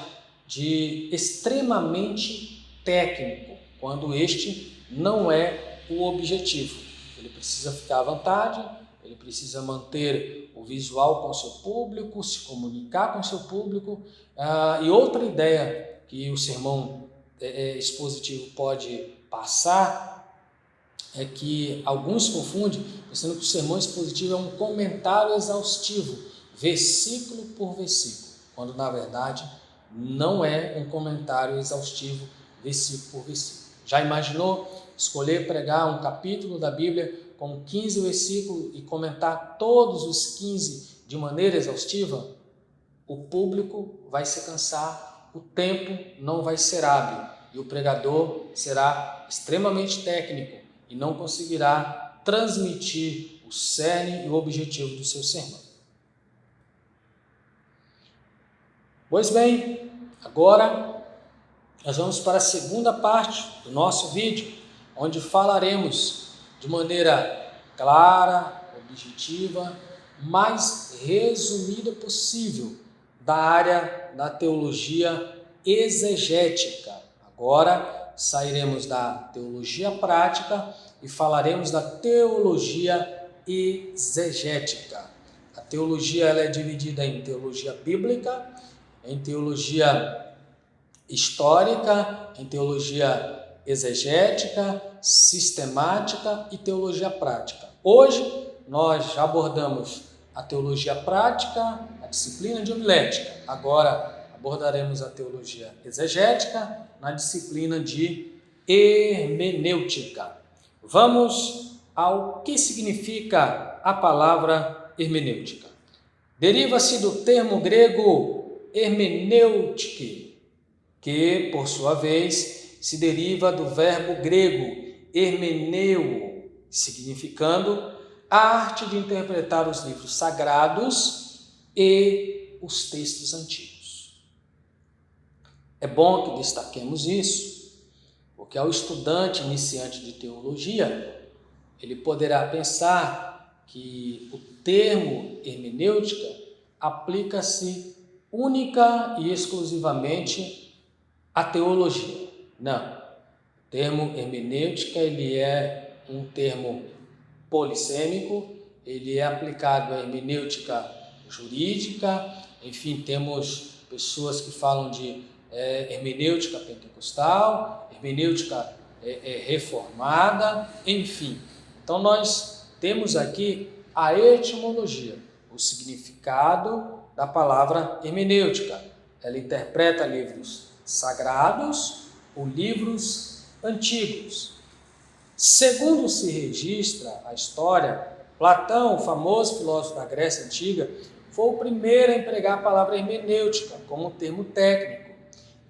de extremamente técnico, quando este não é o objetivo. ele precisa ficar à vontade, ele precisa manter o visual com o seu público, se comunicar com o seu público. E outra ideia que o sermão expositivo pode passar é que alguns confundem, pensando que o sermão expositivo é um comentário exaustivo, versículo por versículo, quando na verdade não é um comentário exaustivo, versículo por versículo. Já imaginou escolher pregar um capítulo da Bíblia com 15 versículos e comentar todos os 15 de maneira exaustiva? O público vai se cansar, o tempo não vai ser hábil e o pregador será extremamente técnico e não conseguirá transmitir o cerne e o objetivo do seu sermão. Pois bem, agora nós vamos para a segunda parte do nosso vídeo, onde falaremos de maneira clara, objetiva, mais resumida possível da área da teologia exegética. Agora sairemos da teologia prática e falaremos da teologia exegética. A teologia ela é dividida em teologia bíblica, em teologia histórica, em teologia exegética, sistemática e teologia prática. Hoje nós já abordamos a teologia prática, a disciplina de homilética. Agora abordaremos a teologia exegética na disciplina de hermenêutica. Vamos ao que significa a palavra hermenêutica. Deriva-se do termo grego hermenêutike, que, por sua vez, se deriva do verbo grego hermeneu, significando a arte de interpretar os livros sagrados e os textos antigos. É bom que destaquemos isso, porque ao estudante iniciante de teologia, ele poderá pensar que o termo hermenêutica aplica-se única e exclusivamente à teologia. Não. O termo hermenêutica ele é um termo polissêmico, ele é aplicado à hermenêutica jurídica, enfim, temos pessoas que falam de hermenêutica pentecostal, hermenêutica reformada, enfim. Então nós temos aqui a etimologia, o significado da palavra hermenêutica. Ela interpreta livros sagrados ou livros antigos. Segundo se registra a história, Platão, o famoso filósofo da Grécia Antiga, foi o primeiro a empregar a palavra hermenêutica como um termo técnico.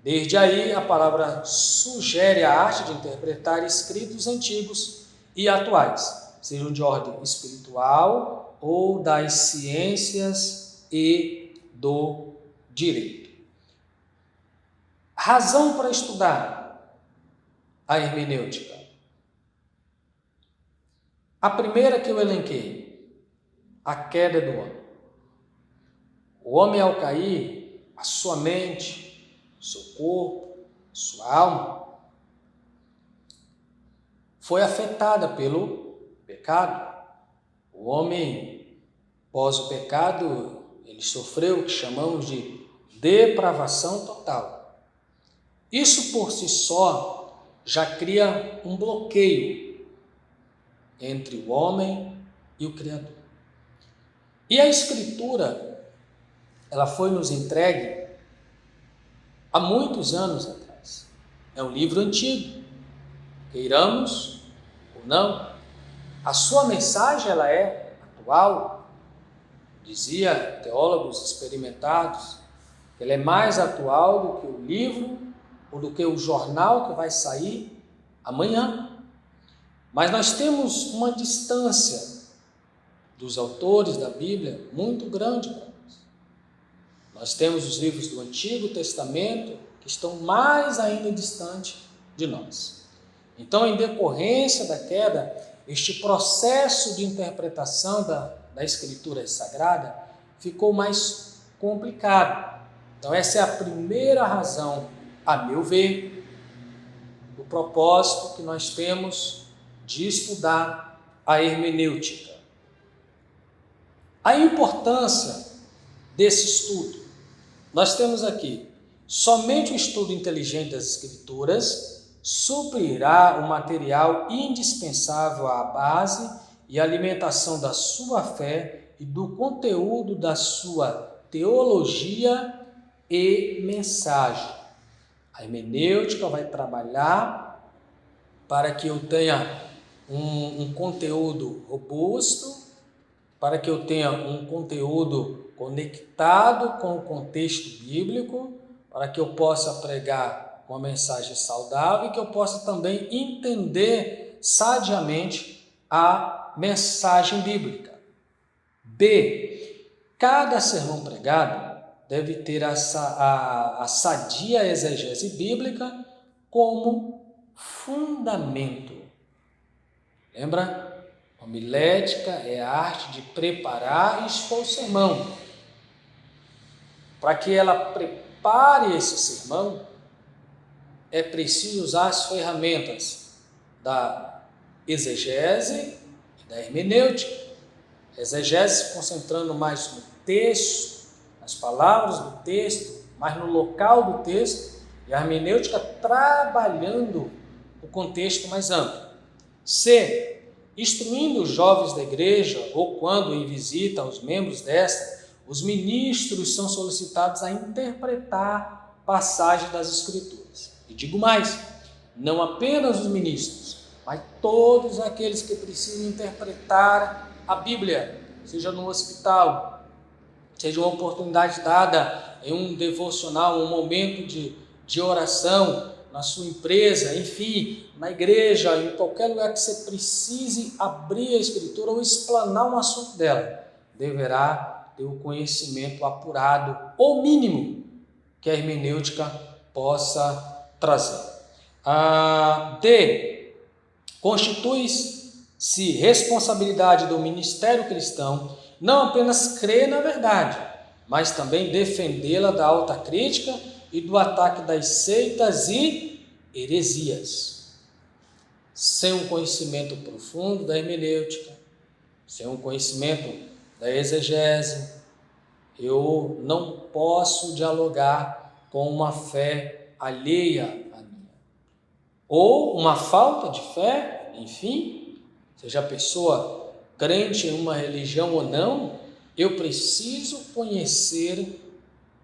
Desde aí, a palavra sugere a arte de interpretar escritos antigos e atuais, sejam de ordem espiritual ou das ciências e do direito. Razão para estudar a hermenêutica. A primeira que eu elenquei, a queda do homem. O homem, ao cair, a sua mente, seu corpo, sua alma, foi afetada pelo pecado. O homem, pós o pecado, ele sofreu o que chamamos de depravação total. Isso por si só já cria um bloqueio entre o homem e o Criador. E a Escritura, ela foi nos entregue há muitos anos atrás. É um livro antigo, queiramos ou não. A sua mensagem ela é atual. Dizia teólogos experimentados que ela é mais atual do que o livro ou do que o jornal que vai sair amanhã. Mas nós temos uma distância dos autores da Bíblia muito grande para nós. Nós temos os livros do Antigo Testamento que estão mais ainda distantes de nós. Então, em decorrência da queda, este processo de interpretação da Escritura Sagrada ficou mais complicado. Então, essa é a primeira razão, a meu ver, do propósito que nós temos de estudar a hermenêutica. A importância desse estudo. Nós temos aqui, somente o estudo inteligente das Escrituras suprirá o material indispensável à base e alimentação da sua fé e do conteúdo da sua teologia e mensagem. A hermenêutica vai trabalhar para que eu tenha um conteúdo robusto, para que eu tenha um conteúdo conectado com o contexto bíblico, para que eu possa pregar uma mensagem saudável e que eu possa também entender sadiamente a mensagem bíblica. B. Cada sermão pregado deve ter a sadia exegese bíblica como fundamento. Lembra? Homilética é a arte de preparar e expor o sermão. Para que ela prepare esse sermão, é preciso usar as ferramentas da exegese e da hermenêutica. A exegese se concentrando mais no texto, nas palavras do texto, mais no local do texto, e a hermenêutica trabalhando o contexto mais amplo. C. Instruindo os jovens da igreja, ou quando em visita aos membros desta, os ministros são solicitados a interpretar passagens das Escrituras. E digo mais, não apenas os ministros, mas todos aqueles que precisam interpretar a Bíblia, seja no hospital, seja uma oportunidade dada em um devocional, um momento de oração, na sua empresa, enfim, na igreja, em qualquer lugar que você precise abrir a Escritura ou explanar um assunto dela, deverá ter o conhecimento apurado, ou mínimo, que a hermenêutica possa trazer. D. Constitui-se responsabilidade do ministério cristão não apenas crer na verdade, mas também defendê-la da alta crítica e do ataque das seitas e heresias. Sem um conhecimento profundo da hermenêutica, sem um conhecimento da exegese, eu não posso dialogar com uma fé alheia à minha. Ou uma falta de fé, enfim, seja a pessoa crente em uma religião ou não, eu preciso conhecer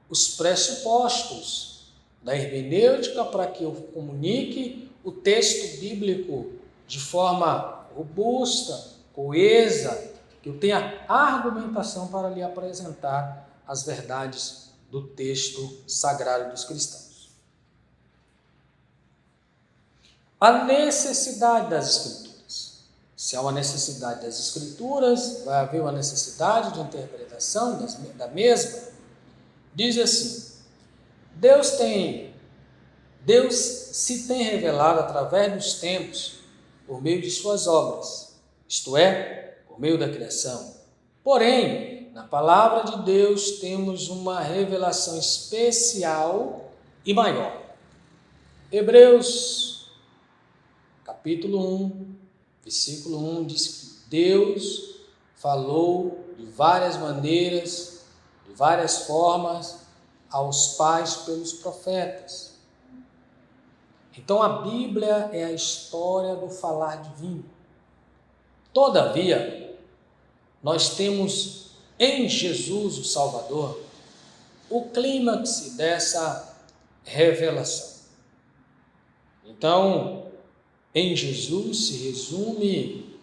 os pressupostos da hermenêutica para que eu comunique o texto bíblico de forma robusta, coesa, que eu tenha argumentação para lhe apresentar as verdades do texto sagrado dos cristãos. A necessidade das Escrituras. Se há uma necessidade das Escrituras, vai haver uma necessidade de interpretação da mesma. Diz assim, Deus se tem revelado através dos tempos por meio de suas obras, isto é, por meio da criação. Porém, na palavra de Deus temos uma revelação especial e maior. Hebreus, capítulo 1, versículo 1, diz que Deus falou de várias maneiras, de várias formas, aos pais pelos profetas. Então a Bíblia é a história do falar divino. Todavia, nós temos em Jesus, o Salvador, o clímax dessa revelação. Então, em Jesus se resume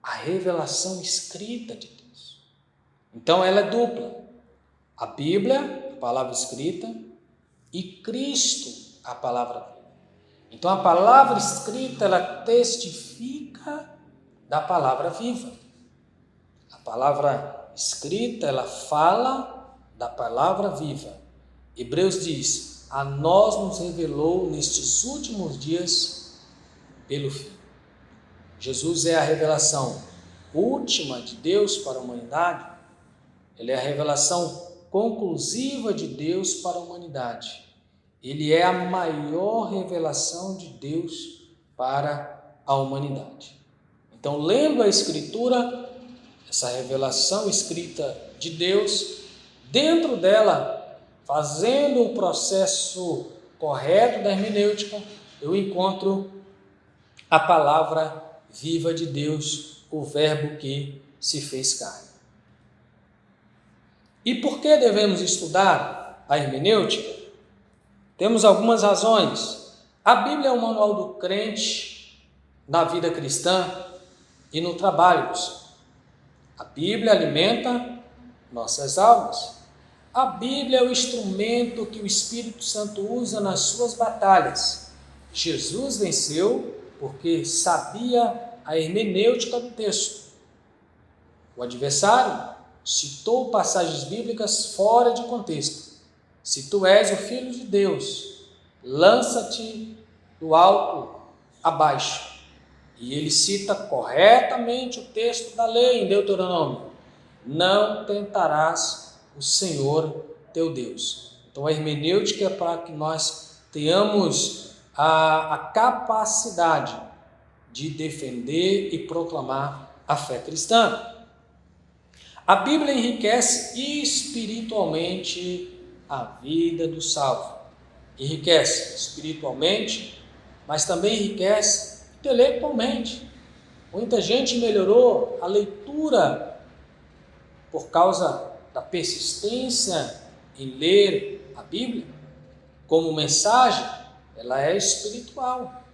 a revelação escrita de Deus. Então ela é dupla. A Bíblia, a palavra escrita, e Cristo, a palavra viva. Então a palavra escrita, ela testifica da palavra viva. A palavra escrita, ela fala da palavra viva. Hebreus diz, a nós nos revelou nestes últimos dias pelo Filho. Jesus é a revelação última de Deus para a humanidade. Ele é a revelação conclusiva de Deus para a humanidade. Ele é a maior revelação de Deus para a humanidade. Então, lendo a Escritura, essa revelação escrita de Deus, dentro dela, fazendo o processo correto da hermenêutica, eu encontro a palavra viva de Deus, o Verbo que se fez carne. E por que devemos estudar a hermenêutica? Temos algumas razões. A Bíblia é o manual do crente na vida cristã e no trabalho. A Bíblia alimenta nossas almas. A Bíblia é o instrumento que o Espírito Santo usa nas suas batalhas. Jesus venceu porque sabia a hermenêutica do texto. O adversário citou passagens bíblicas fora de contexto. Se tu és o Filho de Deus, lança-te do alto abaixo. E ele cita corretamente o texto da lei em Deuteronômio: não tentarás o Senhor teu Deus. Então a hermenêutica é para que nós tenhamos a capacidade de defender e proclamar a fé cristã. A Bíblia enriquece espiritualmente a vida do salvo. Enriquece espiritualmente, mas também enriquece intelectualmente. Muita gente melhorou a leitura por causa da persistência em ler a Bíblia. Como mensagem, ela é espiritual,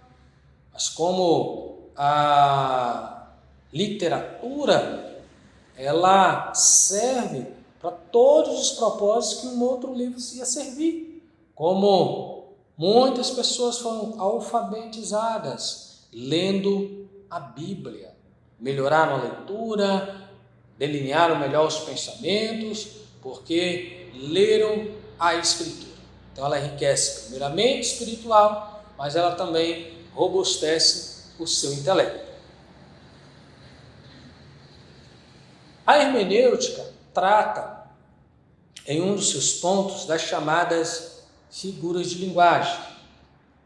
mas como a literatura, ela serve para todos os propósitos que um outro livro ia servir. Como muitas pessoas foram alfabetizadas lendo a Bíblia, melhoraram a leitura, delinearam melhor os pensamentos, porque leram a Escritura. Então ela enriquece primeiramente espiritual, mas ela também robustece o seu intelecto. A hermenêutica trata, em um dos seus pontos, das chamadas figuras de linguagem.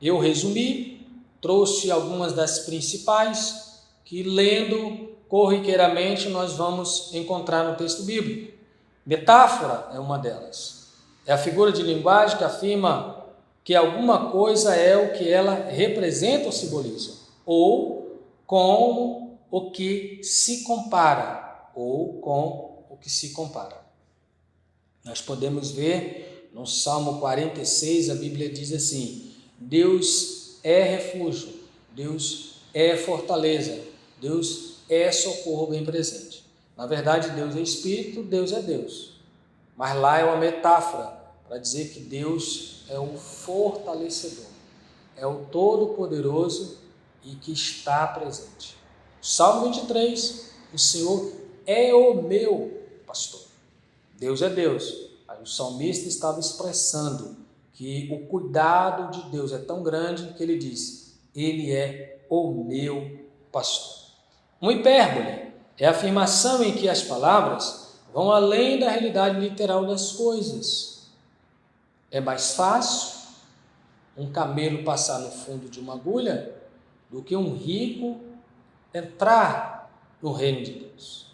Eu resumi, trouxe algumas das principais, que lendo corriqueiramente nós vamos encontrar no texto bíblico. Metáfora é uma delas. É a figura de linguagem que afirma que alguma coisa é o que ela representa ou simboliza, ou com o que se compara, Nós podemos ver no Salmo 46, a Bíblia diz assim: Deus é refúgio, Deus é fortaleza, Deus é socorro bem presente. Na verdade, Deus é Espírito, Deus é Deus. Mas lá é uma metáfora para dizer que Deus é o fortalecedor, é o Todo-Poderoso e que está presente. Salmo 23, o Senhor é o meu pastor. Deus é Deus. Aí o salmista estava expressando que o cuidado de Deus é tão grande que ele diz: Ele é o meu pastor. Uma hipérbole é a afirmação em que as palavras vão além da realidade literal das coisas. É mais fácil um camelo passar no fundo de uma agulha do que um rico entrar no reino de Deus.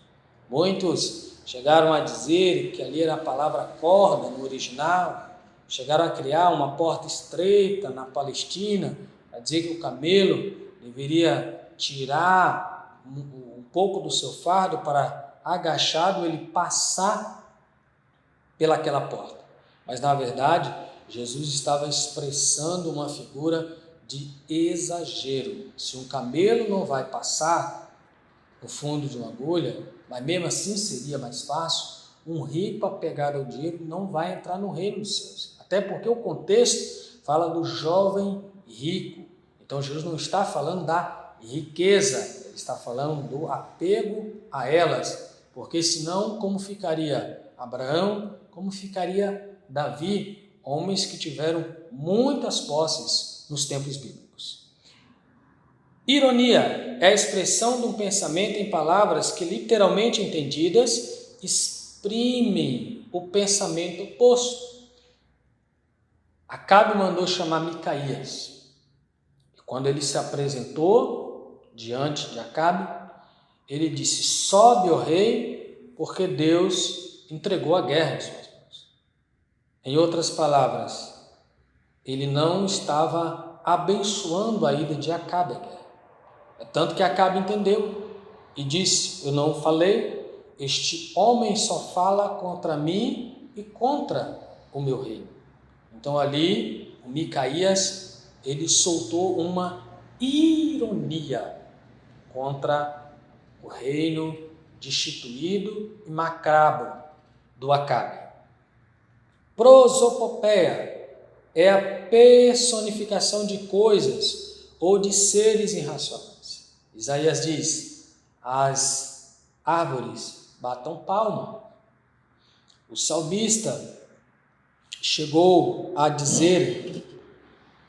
Muitos chegaram a dizer que ali era a palavra corda no original, chegaram a criar uma porta estreita na Palestina, a dizer que o camelo deveria tirar um pouco do seu fardo para, agachado, ele passar pelaquela porta. Mas, na verdade, Jesus estava expressando uma figura de exagero. Se um camelo não vai passar no fundo de uma agulha, mas mesmo assim seria mais fácil, um rico apegado ao dinheiro não vai entrar no reino dos céus. Até porque o contexto fala do jovem rico. Então Jesus não está falando da riqueza, ele está falando do apego a elas. Porque senão, como ficaria Abraão, como ficaria Davi, homens que tiveram muitas posses nos tempos bíblicos. Ironia é a expressão de um pensamento em palavras que, literalmente entendidas, exprimem o pensamento oposto. Acabe mandou chamar Micaías. E quando ele se apresentou diante de Acabe, Ele disse: sobe, ó rei, porque Deus entregou a guerra em suas mãos. Em outras palavras, ele não estava abençoando a ida de Acabe à guerra. É tanto que Acabe entendeu e disse: eu não falei, este homem só fala contra mim e contra o meu reino. Então ali, o Micaías, ele soltou uma ironia contra o reino destituído e macabro do Acabe. Prosopopeia é a personificação de coisas ou de seres irracionais. Isaías diz: as árvores batam palma. O salmista chegou a dizer: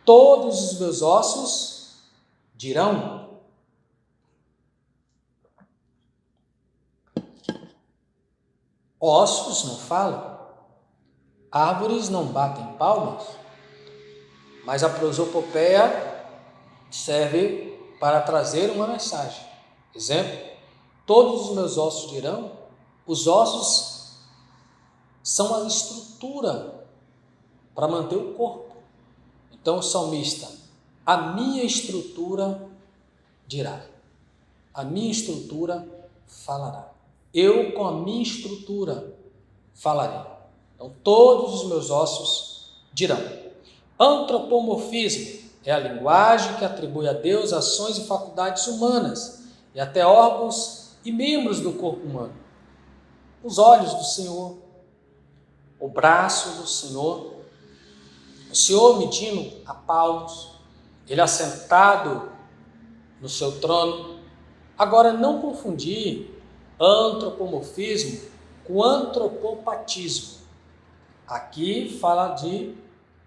todos os meus ossos dirão. Ossos não falam, árvores não batem palmas, mas a prosopopeia serve para trazer uma mensagem. Exemplo: todos os meus ossos dirão. Os ossos são a estrutura para manter o corpo. Então o salmista: a minha estrutura dirá, a minha estrutura falará. Eu com a minha estrutura falarei. Então todos os meus ossos dirão. Antropomorfismo é a linguagem que atribui a Deus ações e faculdades humanas e até órgãos e membros do corpo humano. Os olhos do Senhor, o braço do Senhor, o Senhor medindo a palmos, ele assentado no seu trono. Agora, não confundir antropomorfismo com antropopatismo. Aqui fala de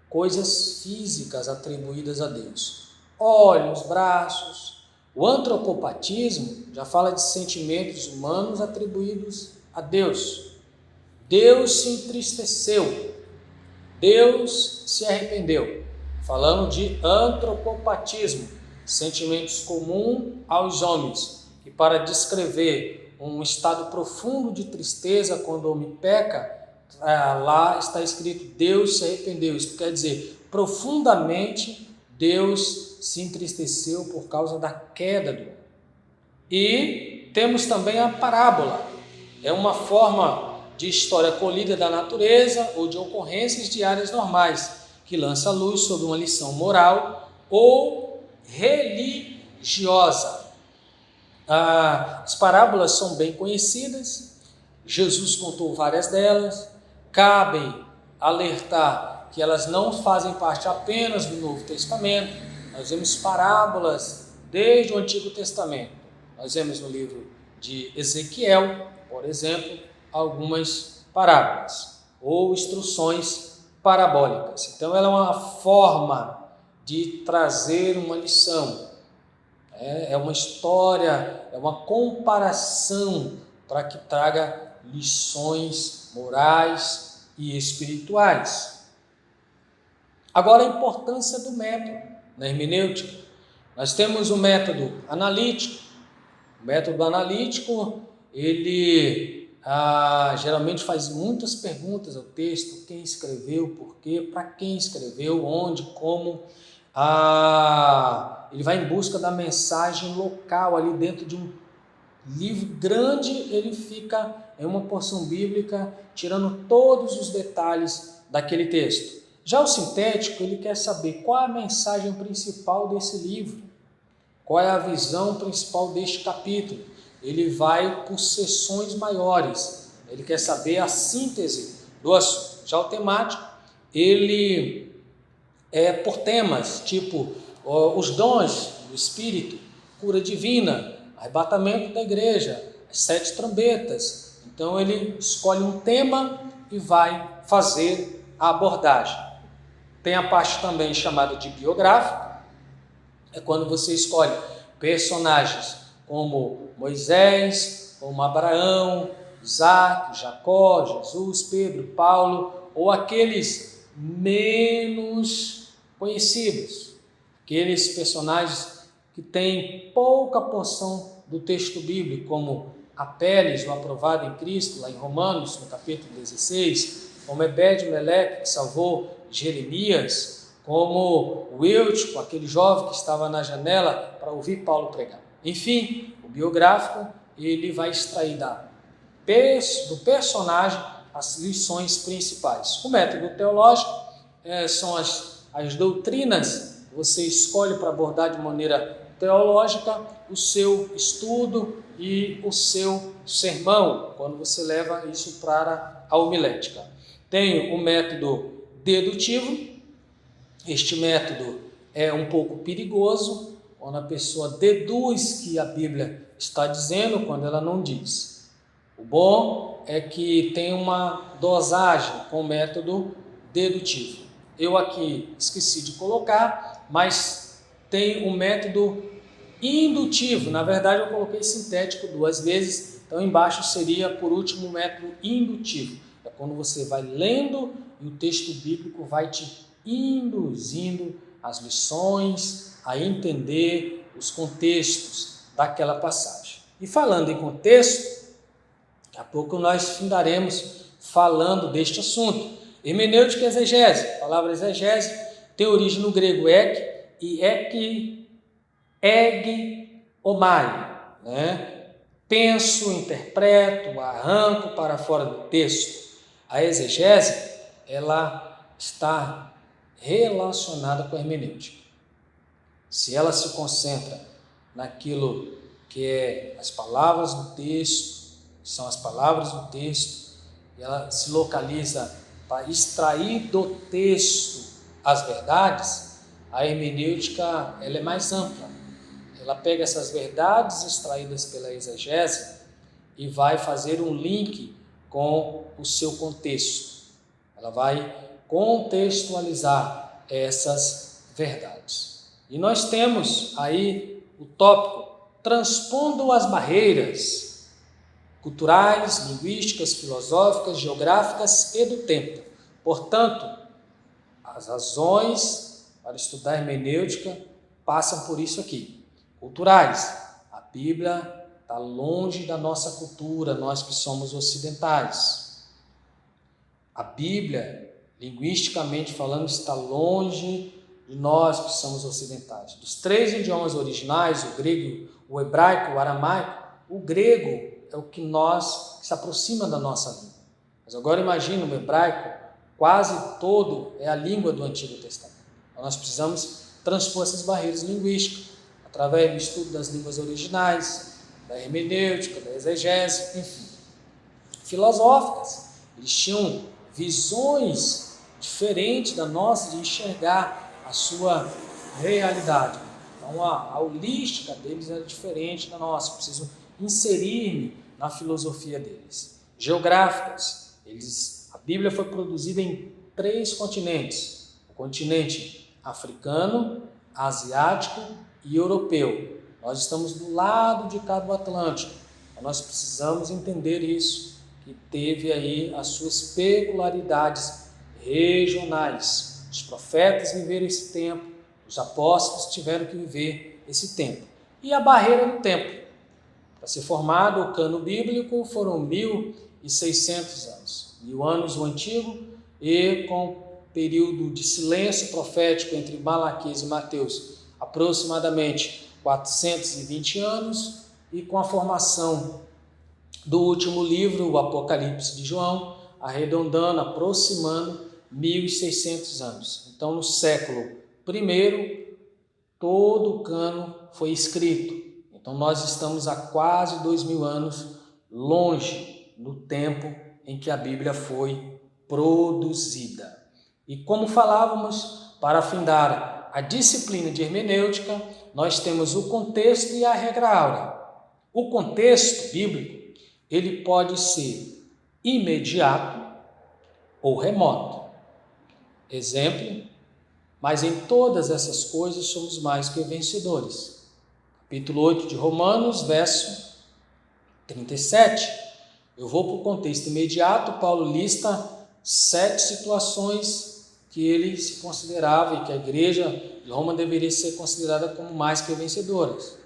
coisas físicas atribuídas a Deus. Olhos, braços. O antropopatismo já fala de sentimentos humanos atribuídos a Deus. Deus se entristeceu. Deus se arrependeu. Falando de antropopatismo, sentimentos comuns aos homens, que para descrever um estado profundo de tristeza quando o homem peca, lá está escrito: Deus se arrependeu. Isso quer dizer, profundamente Deus se entristeceu por causa da queda do homem. E temos também a parábola. É uma forma de história colhida da natureza ou de ocorrências diárias normais, que lança luz sobre uma lição moral ou religiosa. As parábolas são bem conhecidas, Jesus contou várias delas. Cabe alertar que elas não fazem parte apenas do Novo Testamento. Nós vemos parábolas desde o Antigo Testamento. Nós vemos no livro de Ezequiel, por exemplo, algumas parábolas ou instruções parabólicas. Então ela é uma forma de trazer uma lição. É uma história, é uma comparação para que traga lições morais e espirituais. Agora, a importância do método na hermenêutica. Nós temos o método analítico. O método analítico, ele geralmente faz muitas perguntas ao texto: quem escreveu, por quê, para quem escreveu, onde, como. Ele vai em busca da mensagem local ali dentro de um livro grande. Ele fica em uma porção bíblica tirando todos os detalhes daquele texto. Já o sintético, ele quer saber qual é a mensagem principal desse livro, qual é a visão principal deste capítulo. Ele vai por seções maiores, ele quer saber a síntese do assunto. Já o temático, ele é por temas, tipo os dons do Espírito, cura divina, arrebatamento da igreja, as 7 trombetas. Então ele escolhe um tema e vai fazer a abordagem. Tem a parte também chamada de biográfica, é quando você escolhe personagens como Moisés, como Abraão, Isaac, Jacó, Jesus, Pedro, Paulo, ou aqueles menos conhecidos, aqueles personagens que têm pouca porção do texto bíblico, como Apeles, o aprovado em Cristo, lá em Romanos, no capítulo 16, como Ebed-Meleque, que salvou Jeremias, como o Eutico, aquele jovem que estava na janela para ouvir Paulo pregar. Enfim, o biográfico, ele vai extrair do personagem as lições principais. O método teológico são as doutrinas que você escolhe para abordar de maneira teológica o seu estudo e o seu sermão, quando você leva isso para a homilética. Tem o método dedutivo. Este método é um pouco perigoso, quando a pessoa deduz que a Bíblia está dizendo quando ela não diz. O bom é que tem uma dosagem com o método dedutivo. Eu aqui esqueci de colocar, mas tem o método indutivo. Na verdade, eu coloquei sintético 2 vezes, então embaixo seria, por último, o método indutivo. É quando você vai lendo e o texto bíblico vai te induzindo as lições, a entender os contextos daquela passagem. E falando em contexto, daqui a pouco nós findaremos falando deste assunto. Hermenêutica e exegese. A palavra exegese tem origem no grego ek e omai, né? Penso, interpreto, arranco para fora do texto. A exegese, ela está relacionada com a hermenêutica. Se ela se concentra naquilo que é as palavras do texto, que são as palavras do texto, e ela se localiza para extrair do texto as verdades, a hermenêutica ela é mais ampla. Ela pega essas verdades extraídas pela exegese e vai fazer um link com o seu contexto. Ela vai contextualizar essas verdades. E nós temos aí o tópico transpondo as barreiras culturais, linguísticas, filosóficas, geográficas e do tempo. Portanto, as razões para estudar hermenêutica passam por isso aqui. Culturais. A Bíblia está longe da nossa cultura, nós que somos ocidentais. A Bíblia, linguisticamente falando, está longe de nós que somos ocidentais. Dos 3 idiomas originais, o grego, o hebraico, o aramaico, o grego é o que se aproxima da nossa língua. Mas agora imagine o hebraico, quase todo é a língua do Antigo Testamento. Então nós precisamos transpor essas barreiras linguísticas, através do estudo das línguas originais, da hermenêutica, da exegese, enfim. Filosóficas, eles tinham visões diferentes da nossa de enxergar a sua realidade. Então a holística deles era diferente da nossa, preciso inserir-me na filosofia deles. Geográficas, a Bíblia foi produzida em 3 continentes, o continente africano, asiático e europeu. Nós estamos do lado de cá do Atlântico, então nós precisamos entender isso, que teve aí as suas peculiaridades regionais. Os profetas viveram esse tempo, os apóstolos tiveram que viver esse tempo. E a barreira do tempo. Para ser formado o cano bíblico foram 1.600 anos. 1000 anos o antigo e com período de silêncio profético entre Malaquias e Mateus, aproximadamente 420 anos, e com a formação do último livro, o Apocalipse de João, arredondando, aproximando 1.600 anos. Então, no século I, todo o cano foi escrito. Então, nós estamos há quase 2000 anos longe do tempo em que a Bíblia foi produzida. E como falávamos, para afindar a disciplina de hermenêutica, nós temos o contexto e a regra áurea. O contexto bíblico, ele pode ser imediato ou remoto. Exemplo, mas em todas essas coisas somos mais que vencedores. Capítulo 8 de Romanos, verso 37. Eu vou para o contexto imediato. Paulo lista 7 situações que ele se considerava e que a igreja de Roma deveria ser considerada como mais que vencedoras.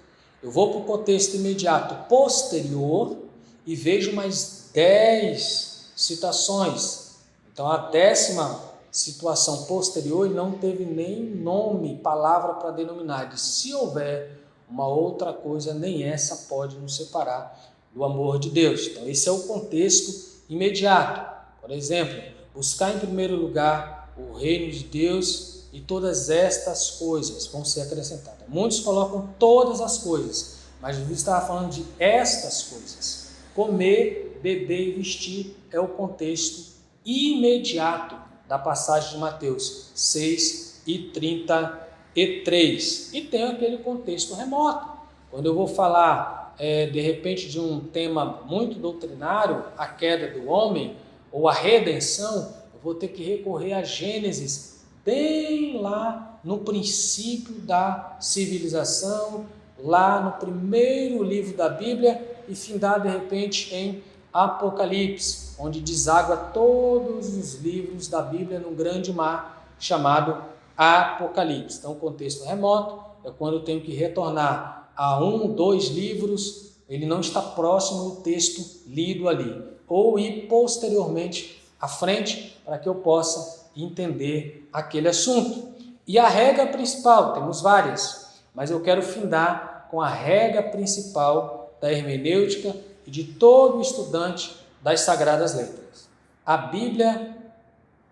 eu vou para o contexto imediato posterior e vejo mais 10 citações. Então, a 10ª situação posterior não teve nem nome, palavra para denominar. E se houver uma outra coisa, nem essa pode nos separar do amor de Deus. Então, esse é o contexto imediato. Por exemplo, buscar em primeiro lugar o reino de Deus e todas estas coisas vão ser acrescentadas. Muitos colocam todas as coisas, mas Jesus estava falando de estas coisas. Comer, beber e vestir é o contexto imediato da passagem de Mateus 6:33. E tem aquele contexto remoto. Quando eu vou falar, de repente, de um tema muito doutrinário, a queda do homem ou a redenção, eu vou ter que recorrer a Gênesis, bem lá no princípio da civilização, lá no primeiro livro da Bíblia, e findar de repente em Apocalipse, onde deságua todos os livros da Bíblia num grande mar chamado Apocalipse. Então, o contexto remoto é quando eu tenho que retornar a 1, 2 livros, ele não está próximo do texto lido ali, ou ir posteriormente à frente para que eu possa entender aquele assunto. E a regra principal, temos várias, mas eu quero findar com a regra principal da hermenêutica e de todo estudante das Sagradas Letras. A Bíblia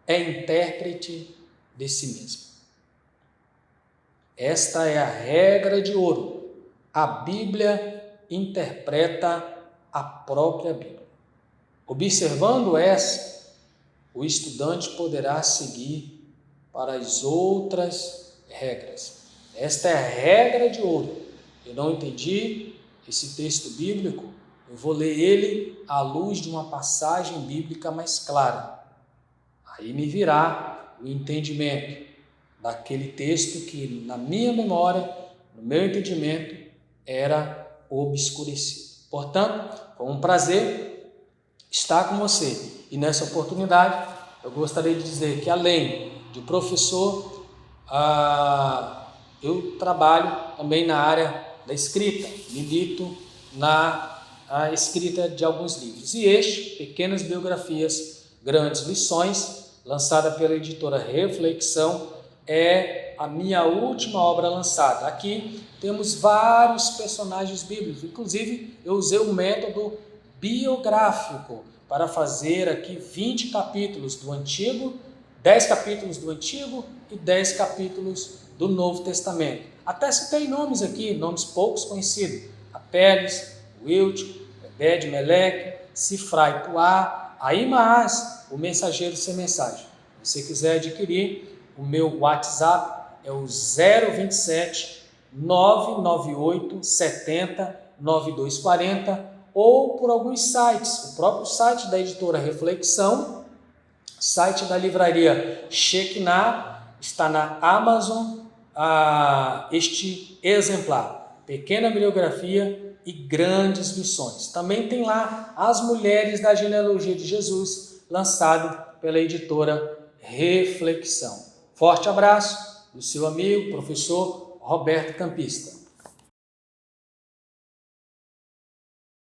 é intérprete de si mesma. Esta é a regra de ouro. A Bíblia interpreta a própria Bíblia. Observando essa, o estudante poderá seguir para as outras regras. Esta é a regra de ouro. Eu não entendi esse texto bíblico, eu vou ler ele à luz de uma passagem bíblica mais clara. Aí me virá o entendimento daquele texto que, na minha memória, no meu entendimento, era obscurecido. Portanto, foi um prazer estar com você. E nessa oportunidade, eu gostaria de dizer que, além de professor, eu trabalho também na área da escrita, milito na escrita de alguns livros. E Pequenas Biografias, Grandes Lições, lançada pela editora Reflexão, é a minha última obra lançada. Aqui temos vários personagens bíblicos, inclusive eu usei o método biográfico para fazer aqui 20 capítulos do Antigo, 10 capítulos do Antigo e 10 capítulos do Novo Testamento. Até citei nomes aqui, nomes poucos conhecidos: Apeles, Eutico, Ebed, Meleque, Sifra e Puá, Ahimaás, o mensageiro sem mensagem. Se você quiser adquirir, o meu WhatsApp é o 027 998 70 9240, ou por alguns sites, o próprio site da editora Reflexão, site da livraria Shekinah, está na Amazon, este exemplar, Pequena Bibliografia e Grandes Lições. Também tem lá As Mulheres da Genealogia de Jesus, lançado pela editora Reflexão. Forte abraço do seu amigo, professor Roberto Campista.